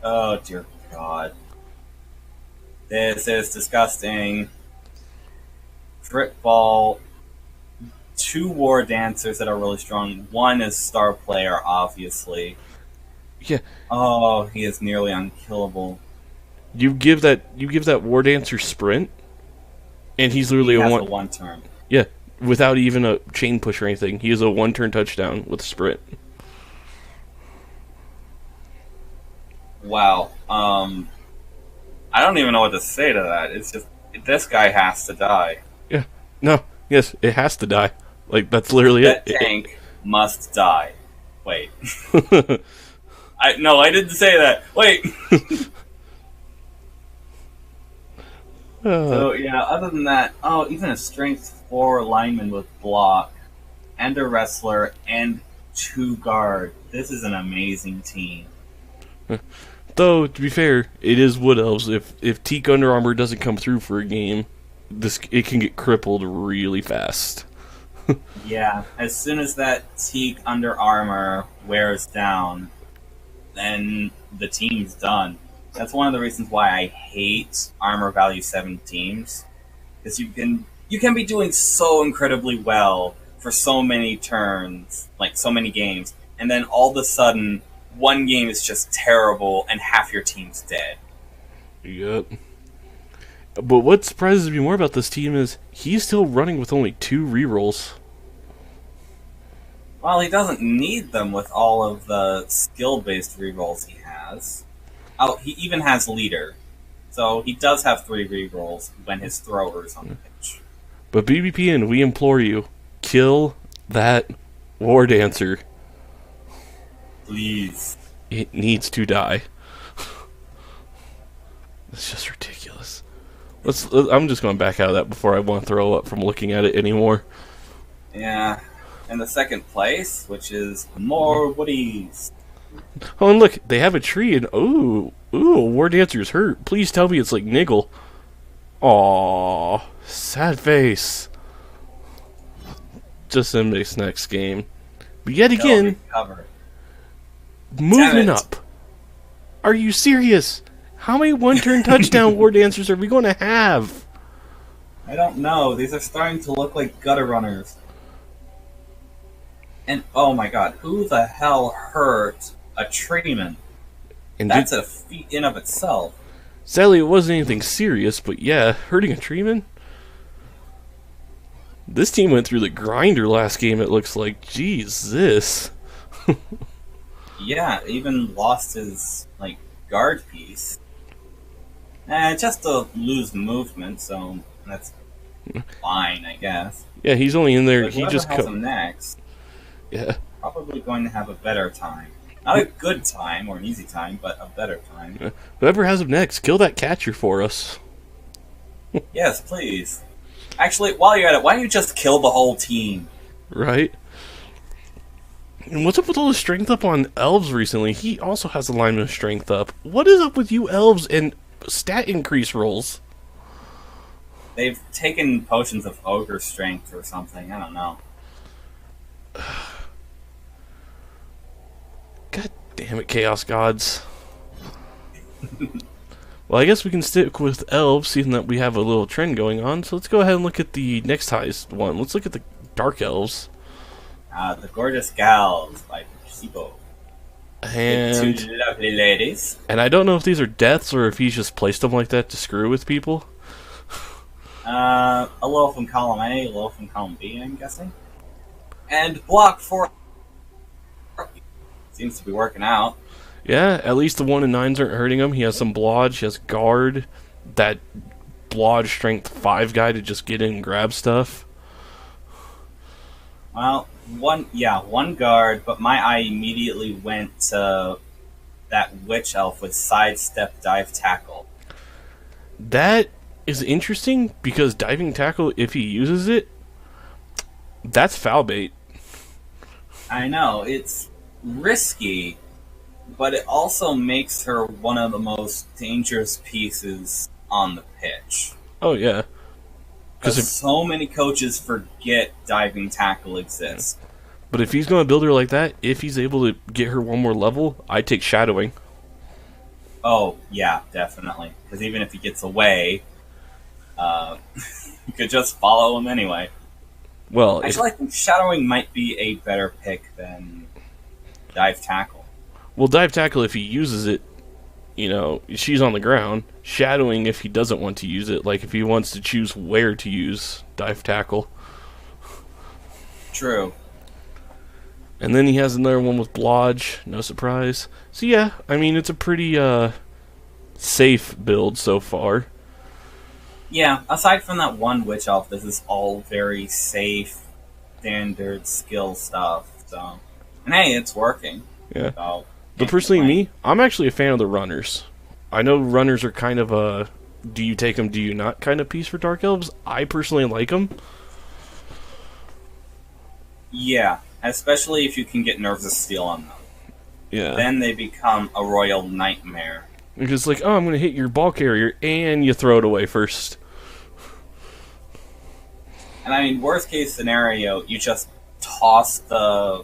Oh, dear God. This is disgusting. Drip Ball. 2 War Dancers that are really strong. One is Star Player, obviously. Yeah. Oh, he is nearly unkillable. You give that War Dancer sprint, and he's literally He has a a one turn. Yeah, without even a chain push or anything. He is a 1-turn touchdown with a sprint. Wow. I don't even know what to say to that. It's just this guy has to die. Yeah. No. Yes, it has to die. Like that's literally That it. tank must die. Wait. I didn't say that. Wait. So yeah, other than that, even a strength 4 lineman with block, and a wrestler, and 2 guard. This is an amazing team. Though to be fair, it is Wood Elves. If Teak Under Armour doesn't come through for a game, it can get crippled really fast. Yeah, as soon as that Teak Under Armour wears down, then the team's done. That's one of the reasons why I hate Armor Value 7 teams. Because you can be doing so incredibly well for so many turns, like so many games, and then all of a sudden, one game is just terrible and half your team's dead. Yep. But what surprises me more about this team is he's still running with only 2 rerolls. Well, he doesn't need them with all of the skill-based rerolls he has. Oh, he even has leader. So he does have 3 rerolls when his thrower is on the pitch. But BBPN, we implore you, kill that War Dancer. Please. It needs to die. It's just ridiculous. I'm just going to back out of that before I want to throw up from looking at it anymore. Yeah. In the second place, which is more Woodies. Oh, and look, they have a tree, and ooh, War Dancer's hurt. Please tell me it's like Niggle. Aww, sad face. Just in this next game. But yet again, moving up. Are you serious? How many 1-turn touchdown War Dancers are we going to have? I don't know. These are starting to look like gutter runners. And oh my god, who the hell hurt a treeman? That's a feat in of itself. Sadly, it wasn't anything serious, but yeah, hurting a treeman? This team went through the grinder last game, it looks like. Jesus. Yeah, even lost his, guard piece. Just to lose movement, so that's fine, I guess. Yeah, he's only in there. But he just has him next. Yeah. Probably going to have a better time. Not a good time or an easy time, but a better time. Yeah. Whoever has him next, kill that catcher for us. Yes, please. Actually, while you're at it, why don't you just kill the whole team? Right. And what's up with all the strength up on Elves recently? He also has alignment of strength up. What is up with you Elves and stat increase rolls? They've taken potions of ogre strength or something. I don't know. God damn it, Chaos Gods. Well, I guess we can stick with Elves, seeing that we have a little trend going on. So let's go ahead and look at the next highest one. Let's look at the Dark Elves. The Gorgeous Gals by Sibo. And two lovely ladies. And I don't know if these are deaths or if he's just placed them like that to screw with people. A little from column A, a little from column B, I'm guessing. And block for seems to be working out. Yeah, at least the 1 and 9s aren't hurting him. He has some blodge, he has guard, that blodge strength 5 guy to just get in and grab stuff. Well, one guard, but my eye immediately went to that witch elf with sidestep dive tackle. That is interesting because diving tackle, if he uses it, that's foul bait. I know, it's risky, but it also makes her one of the most dangerous pieces on the pitch. Oh, yeah. Because so many coaches forget diving tackle exists. But if he's going to build her like that, if he's able to get her one more level, I take shadowing. Oh, yeah, definitely. Because even if he gets away, you could just follow him anyway. Well, actually, I think shadowing might be a better pick than dive tackle. Well, dive tackle, if he uses it, she's on the ground. Shadowing, if he doesn't want to use it, like if he wants to choose where to use dive tackle. True. And then he has another one with blodge, no surprise. So yeah, I mean, it's a pretty safe build so far. Yeah, aside from that one witch elf, this is all very safe, standard skill stuff. So, and hey, it's working. Yeah. So, but personally, me, I'm actually a fan of the runners. I know runners are kind of a do you take them, do you not kind of piece for Dark Elves. I personally like them. Yeah, especially if you can get Nerves of Steel on them. Yeah. Then they become a royal nightmare. Because like, oh, I'm going to hit your ball carrier, and you throw it away first. And I mean, worst case scenario, you just toss the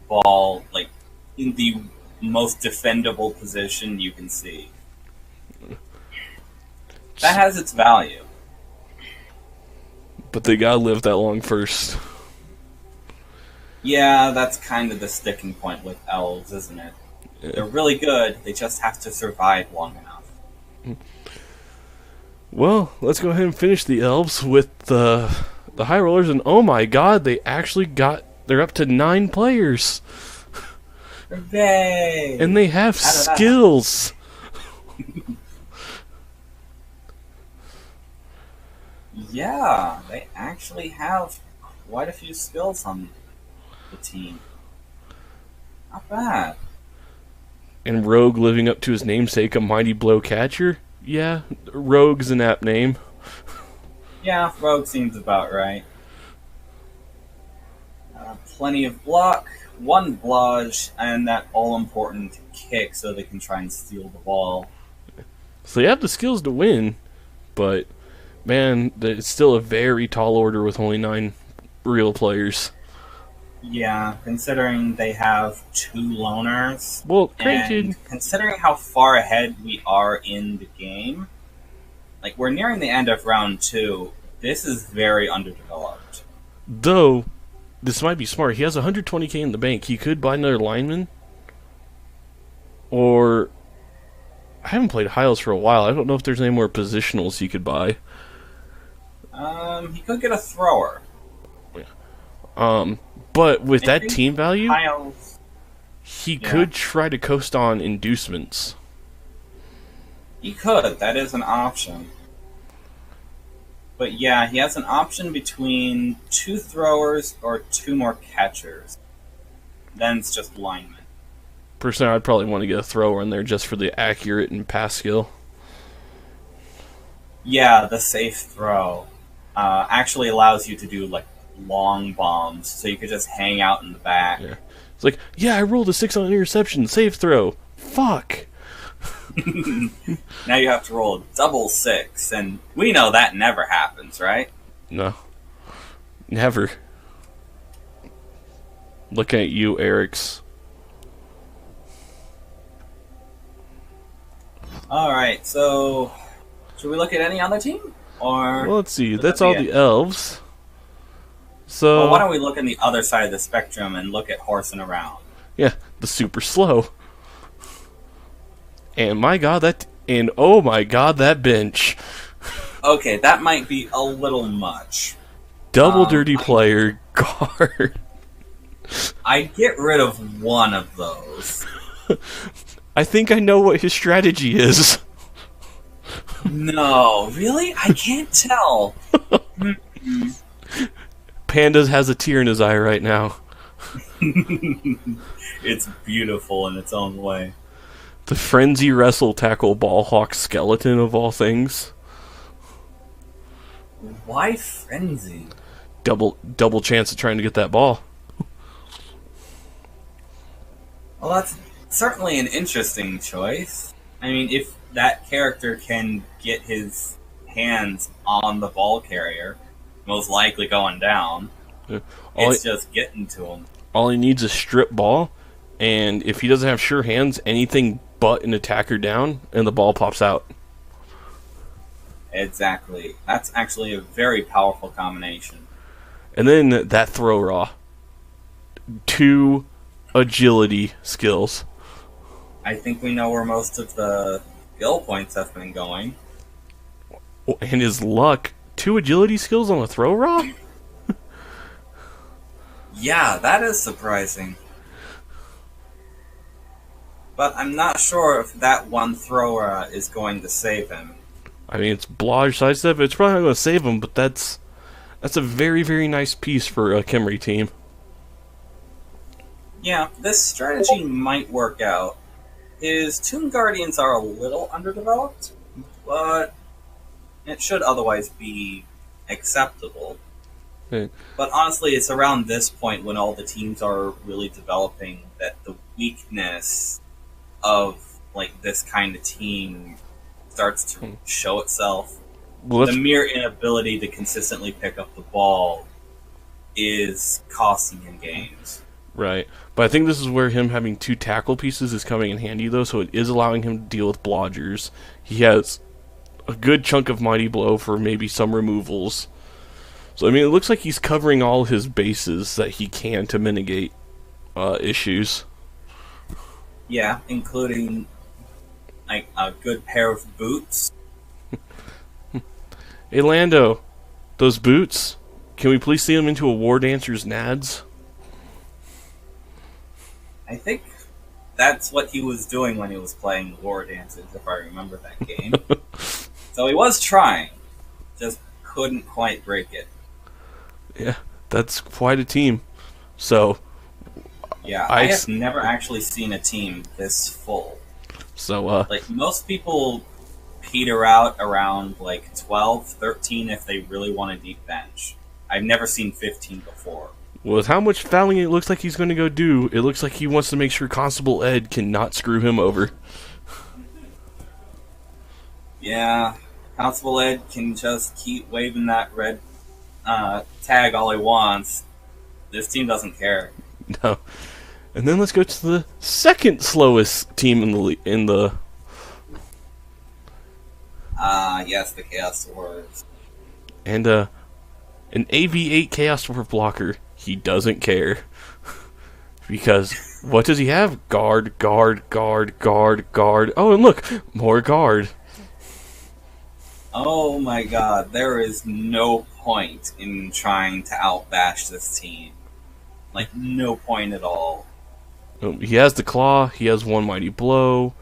ball, like, in the most defendable position you can see. That has its value. But they gotta live that long first. Yeah, that's kind of the sticking point with elves, isn't it? Yeah. They're really good, they just have to survive long enough. Well, let's go ahead and finish the elves with the high rollers, and oh my god, they're up to 9 players. Hooray! And they have skills. Yeah, they actually have quite a few skills on the team. Not bad. And Rogue living up to his namesake, a mighty blow catcher? Yeah, Rogue's an apt name. Yeah, Rogue seems about right. Plenty of block, 1 blodge, and that all-important kick so they can try and steal the ball. So they have the skills to win, but man, it's still a very tall order with only 9 real players. Yeah, considering they have 2 loners. Well, and considering how far ahead we are in the game, like, we're nearing the end of round 2, this is very underdeveloped. Though, this might be smart. He has 120k in the bank. He could buy another lineman. Or, I haven't played Hiles for a while. I don't know if there's any more positionals he could buy. He could get a thrower. But with that team value, Hiles, he could try to coast on inducements. He could. That is an option. But yeah, he has an option between 2 throwers or 2 more catchers. Then it's just linemen. Personally, I'd probably want to get a thrower in there just for the accurate and pass skill. Yeah, the safe throw actually allows you to do like long bombs, so you could just hang out in the back. Yeah. It's like, yeah, I rolled a 6 on interception, safe throw. Fuck. Now you have to roll a double 6, and we know that never happens, right? No. Never. Looking at you, Eric's. Alright, so should we look at any other team? Or well, let's see. That's all the elves. So well, why don't we look on the other side of the spectrum and look at horsing around? Yeah, the super slow. And my god, oh my god, that bench. Okay, that might be a little much. Double dirty player, guard. I'd get rid of one of those. I think I know what his strategy is. No, really? I can't tell. Pandas has a tear in his eye right now. It's beautiful in its own way. The Frenzy Wrestle Tackle Ball Hawk skeleton of all things. Why Frenzy? Double chance of trying to get that ball. Well, that's certainly an interesting choice. I mean, if that character can get his hands on the ball carrier, most likely going down, it's just getting to him. All he needs is strip ball, and if he doesn't have sure hands, anything but an attacker down, and the ball pops out. Exactly. That's actually a very powerful combination. And then that throw raw. 2 agility skills. I think we know where most of the skill points have been going. And his luck. 2 agility skills on a throw raw? Yeah, that is surprising. But I'm not sure if that one thrower is going to save him. I mean, it's Blodge sidestep. It's probably not going to save him, but that's a very, very nice piece for a Kimry team. Yeah, this strategy might work out. His Tomb Guardians are a little underdeveloped, but it should otherwise be acceptable. Okay. But honestly, it's around this point when all the teams are really developing that the weakness of like this kind of team starts to show itself. Well, the mere inability to consistently pick up the ball is costing him games. Right. But I think this is where him having 2 tackle pieces is coming in handy, though, so it is allowing him to deal with blodgers. He has a good chunk of Mighty Blow for maybe some removals. So, I mean, it looks like he's covering all his bases that he can to mitigate issues. Yeah, including like a good pair of boots. Hey, Lando, those boots, can we please see them into a War Dancer's nads? I think that's what he was doing when he was playing War Dances, if I remember that game. So he was trying, just couldn't quite break it. Yeah, that's quite a team. So, yeah, I have never actually seen a team this full. So, like, most people peter out around, like, 12, 13 if they really want a deep bench. I've never seen 15 before. With how much fouling it looks like he's going to go do, it looks like he wants to make sure Constable Ed cannot screw him over. Yeah, Constable Ed can just keep waving that red tag all he wants. This team doesn't care. No. And then let's go to the second slowest team in the yes, the Chaos Dwarves. And an AV8 Chaos Dwarf blocker. He doesn't care. Because what does he have? Guard, guard, guard, guard, guard. Oh, and look, more guard. Oh my god, there is no point in trying to outbash this team. Like, no point at all. He has the claw, he has 1 mighty blow.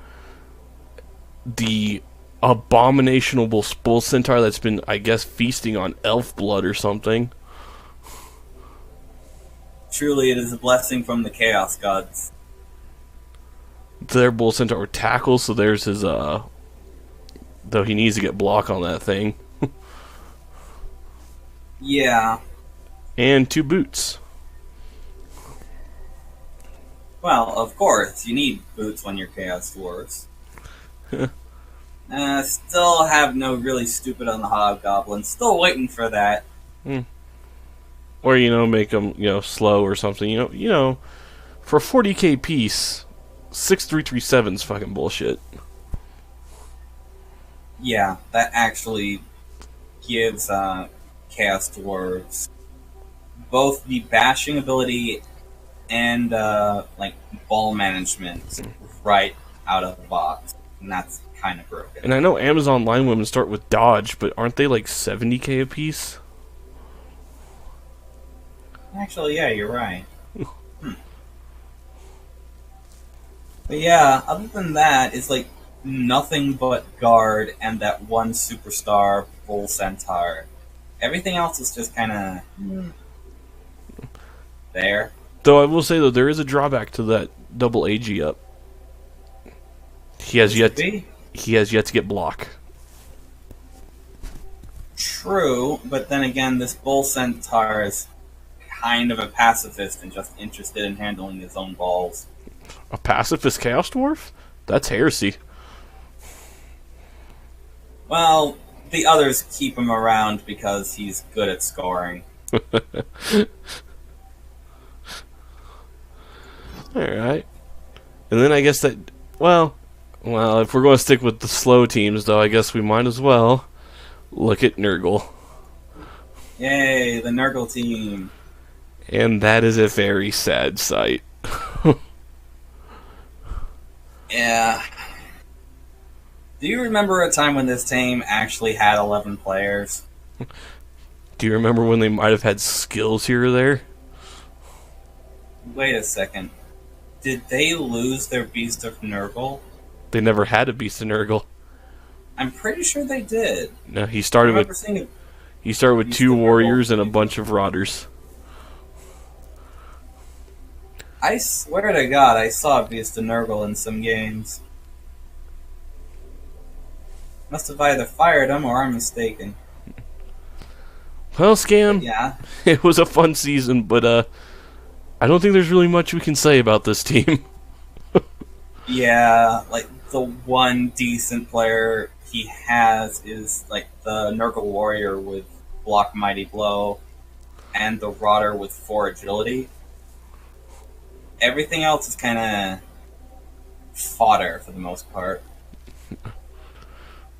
The abominationable bull centaur that's been, I guess, feasting on elf blood or something. Truly, it is a blessing from the Chaos Gods. Their bull centaur tackles, so there's his, though he needs to get block on that thing. Yeah. And 2 boots. Well, of course, you need boots when you're Chaos Dwarves. Still have no really stupid on the Hobgoblin. Still waiting for that. Or, make them, slow or something. You know, for a 40k piece, 6337's fucking bullshit. Yeah, that actually gives Chaos Dwarves both the bashing ability and ball management right out of the box, and that's kind of broken. And I know Amazon line women start with dodge, but aren't they like 70k a piece? Actually, yeah, you're right. But yeah, other than that, it's like nothing but guard and that one superstar bull centaur. Everything else is just kind of there. Though I will say though, there is a drawback to that double AG up. He has yet to get block. True, but then again, this bull centaur is kind of a pacifist and just interested in handling his own balls. A pacifist Chaos Dwarf? That's heresy. Well, the others keep him around because he's good at scoring. Alright. And then I guess that... Well, if we're going to stick with the slow teams, though, I guess we might as well look at Nurgle. Yay, the Nurgle team. And that is a very sad sight. Yeah. Do you remember a time when this team actually had 11 players? Do you remember when they might have had skills here or there? Wait a second. Did they lose their Beast of Nurgle? They never had a Beast of Nurgle. I'm pretty sure they did. No, he started with Beast two of warriors Nurgle. and a bunch of rotters. I swear to God, I saw Beast of Nurgle in some games. Must have either fired him or I'm mistaken. Well, Scam, Yeah. it was a fun season, but I don't think there's really much we can say about this team. Yeah, like the one decent player he has is like the Nurgle Warrior with Block Mighty Blow and the Rotter with 4 agility. Everything else is kind of fodder for the most part.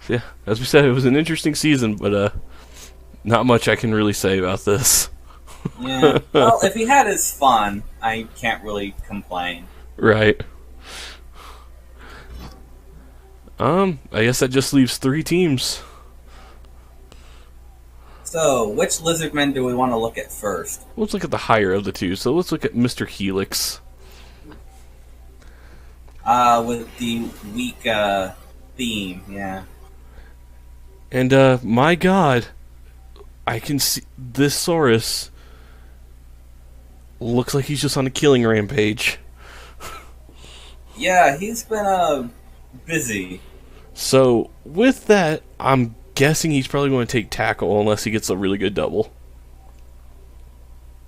Yeah, as we said, it was an interesting season, but not much I can really say about this. Yeah, well, if he had his fun, I can't really complain. Right. I guess that just leaves 3 teams. So, which Lizardmen do we want to look at first? Let's look at the higher of the two. So let's look at Mr. Helix. With the weak theme, yeah. And my god, I can see this Saurus looks like he's just on a killing rampage. Yeah, he's been busy. So with that, I'm guessing he's probably going to take tackle unless he gets a really good double.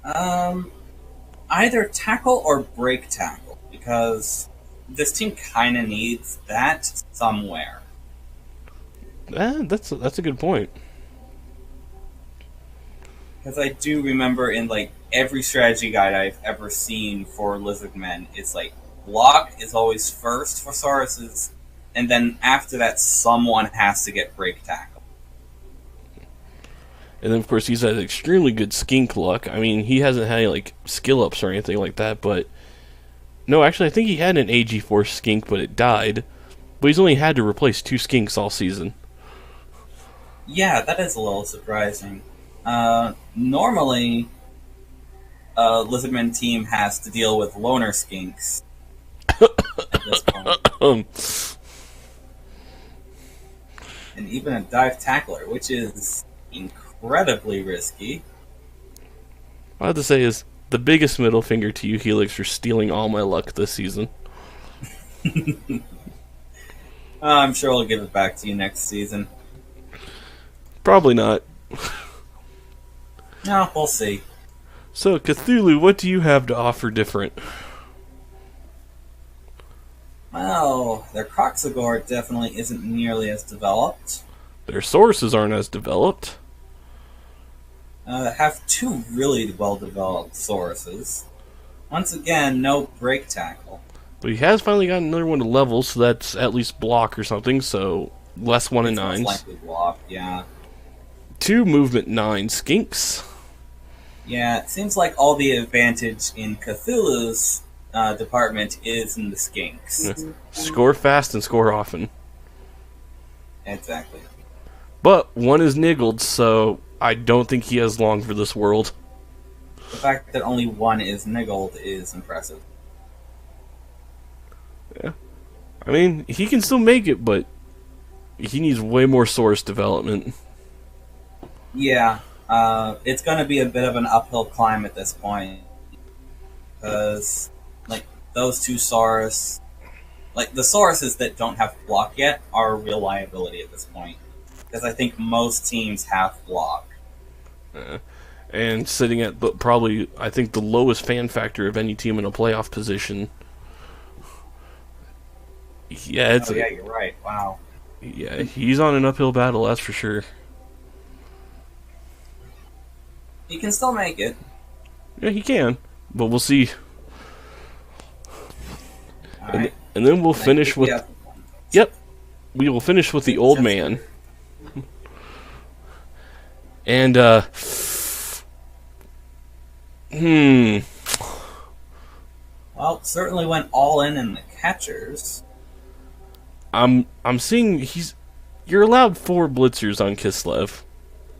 Either tackle or break tackle, because this team kind of needs that somewhere. That's a good point. Because I do remember in like every strategy guide I've ever seen for Lizardmen, it's like block is always first for Sauruses, and then after that, someone has to get break tackle. And then, of course, he's had extremely good skink luck. I mean, he hasn't had any, like, skill-ups or anything like that, but... No, actually, I think he had an AG4 skink, but it died. But he's only had to replace 2 skinks all season. Yeah, that is a little surprising. Normally, a Lizardman team has to deal with loner skinks at this point. And even a dive tackler, which is incredibly risky. All I have to say is, the biggest middle finger to you, Helix, for stealing all my luck this season. I'm sure I'll give it back to you next season. Probably not. No, we'll see. So, Cthulhu, what do you have to offer different? Well, their Croxagore definitely isn't nearly as developed. Their sources aren't as developed. Have 2 really well-developed sources. Once again, no break tackle. But he has finally gotten another one to level, so that's at least block or something, so less 1 and 9s. Most likely block, yeah. 2 movement 9 skinks. Yeah, it seems like all the advantage in Cthulhu's department is in the skinks. Score fast and score often. Exactly. But 1 is niggled, so I don't think he has long for this world. The fact that only 1 is niggled is impressive. Yeah. I mean, he can still make it, but he needs way more source development. Yeah, it's going to be a bit of an uphill climb at this point. Because, like, those two Saurus... Like, the Sauruses that don't have block yet are a real liability at this point. Because I think most teams have block. And sitting at probably, I think, the lowest fan factor of any team in a playoff position. Yeah, yeah, you're right. Wow. Yeah, he's on an uphill battle, that's for sure. He can still make it. Yeah, he can, but we'll see. Alright. And then we'll finish with... Yep, we will finish with the old man. And, Well, certainly went all in the catchers. I'm seeing you're allowed 4 blitzers on Kislev.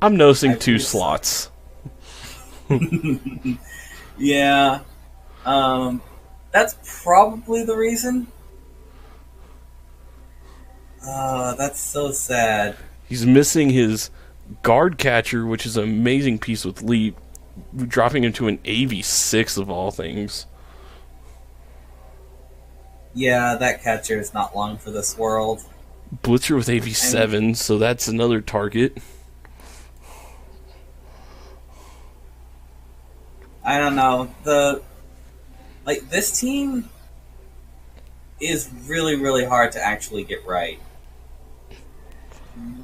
I'm noticing 2 slots. Yeah. That's probably the reason. That's so sad. He's missing his guard catcher, which is an amazing piece with leap, dropping into an AV6 of all things. Yeah, that catcher is not long for this world. Blitzer with AV7, so that's another target. I don't know. This team is really, really hard to actually get right.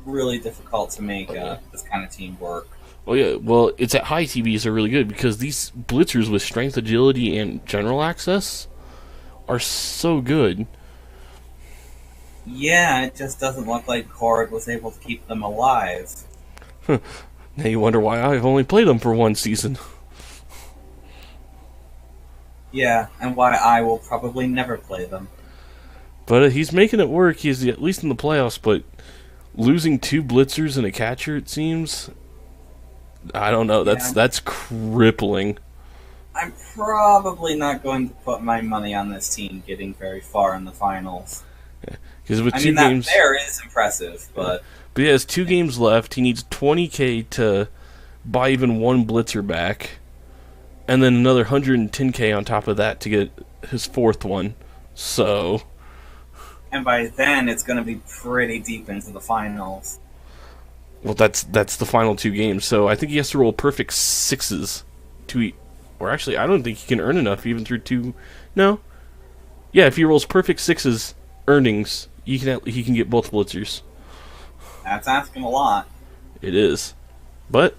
Really difficult to make this kind of team work. Well, yeah. Well, it's at high TVs are really good because these blitzers with strength, agility, and general access are so good. Yeah, it just doesn't look like Cord was able to keep them alive. Now you wonder why I've only played them for 1 season. Yeah, and why I will probably never play them. But he's making it work. He's at least in the playoffs, but losing 2 blitzers and a catcher, it seems. I don't know. That's crippling. I'm probably not going to put my money on this team getting very far in the finals. Because with 2 that games, there is impressive, but he has 2 games left. He needs 20K to buy even 1 blitzer back, and then another 110K on top of that to get his 4th one. So, and by then it's going to be pretty deep into the finals. Well, that's the final 2 games. So I think he has to roll perfect 6s to eat. Or actually, I don't think he can earn enough even through 2. No. Yeah, if he rolls perfect 6s earnings, he can get both blitzers. That's asking a lot. It is, but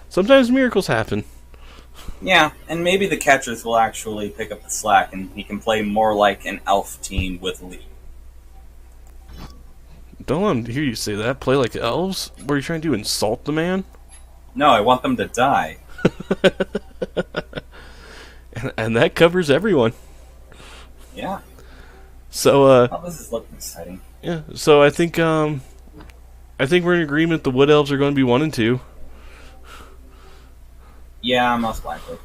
sometimes miracles happen. Yeah, and maybe the catchers will actually pick up the slack, and he can play more like an elf team with Lee. Don't let him hear you say that. Play like elves? What are you trying to do? Insult the man? No, I want them to die. and that covers everyone. Yeah. So, this is looking exciting. Yeah. So I think we're in agreement. The Wood Elves are going to be 1 and 2. Yeah, most likely.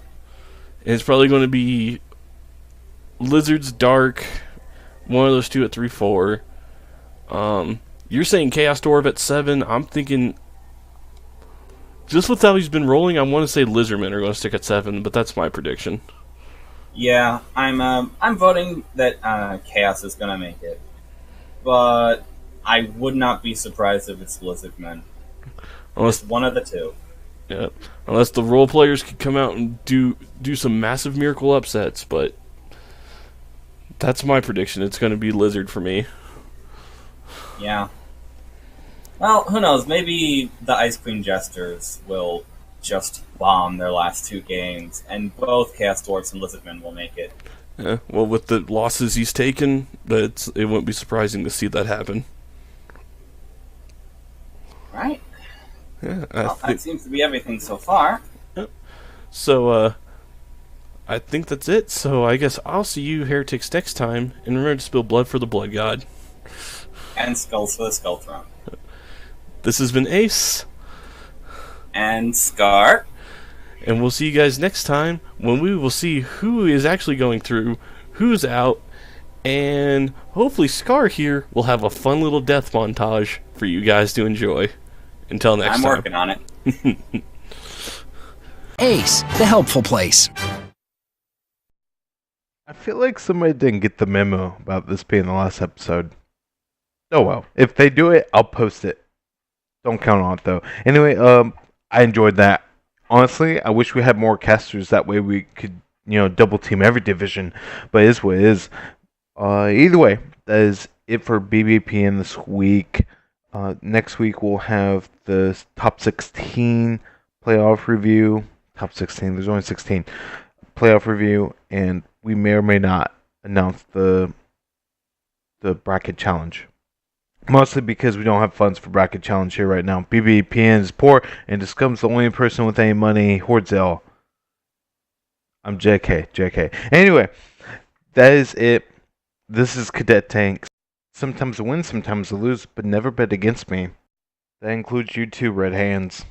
And it's probably going to be Lizards, Dark, one of those 2 at 3-4. You're saying Chaos Dwarf at 7. I'm thinking, just with how he's been rolling, I want to say Lizardmen are going to stick at 7, but that's my prediction. Yeah, I'm voting that Chaos is going to make it, but I would not be surprised if it's Lizardmen. Unless one of the 2. Yeah, unless the role players could come out and do some massive miracle upsets, but that's my prediction. It's going to be Lizard for me. Yeah. Well, who knows? Maybe the Ice Queen Jesters will just bomb their last 2 games, and both Chaos Dwarfs and Lizardmen will make it. Yeah, well, with the losses he's taken, it wouldn't be surprising to see that happen. Right. Yeah, that seems to be everything so far. Yep. So, I think that's it. So, I guess I'll see you heretics next time, and remember to spill blood for the Blood God. And skulls for the Skull Throne. This has been Ace. And Scar. And we'll see you guys next time when we will see who is actually going through, who's out, And hopefully Scar here will have a fun little death montage for you guys to enjoy. Until next I'm time. working on it. Ace, the helpful place. I feel like somebody didn't get the memo about this being the last episode. Oh well. If they do it, I'll post it. Don't count on it though. Anyway, I enjoyed that. Honestly, I wish we had more casters. That way we could, double team every division. But it is what it is. Either way, that is it for BBPN this week. Next week we'll have the top 16 playoff review. Top 16. There's only 16 playoff review, and we may or may not announce the bracket challenge. Mostly because we don't have funds for bracket challenge here right now. BBPN is poor and becomes the only person with any money. Hordzell. I'm JK. Anyway, that is it. This is Cadet Tank. Sometimes I win, sometimes I lose, but never bet against me. That includes you too, Red Hands.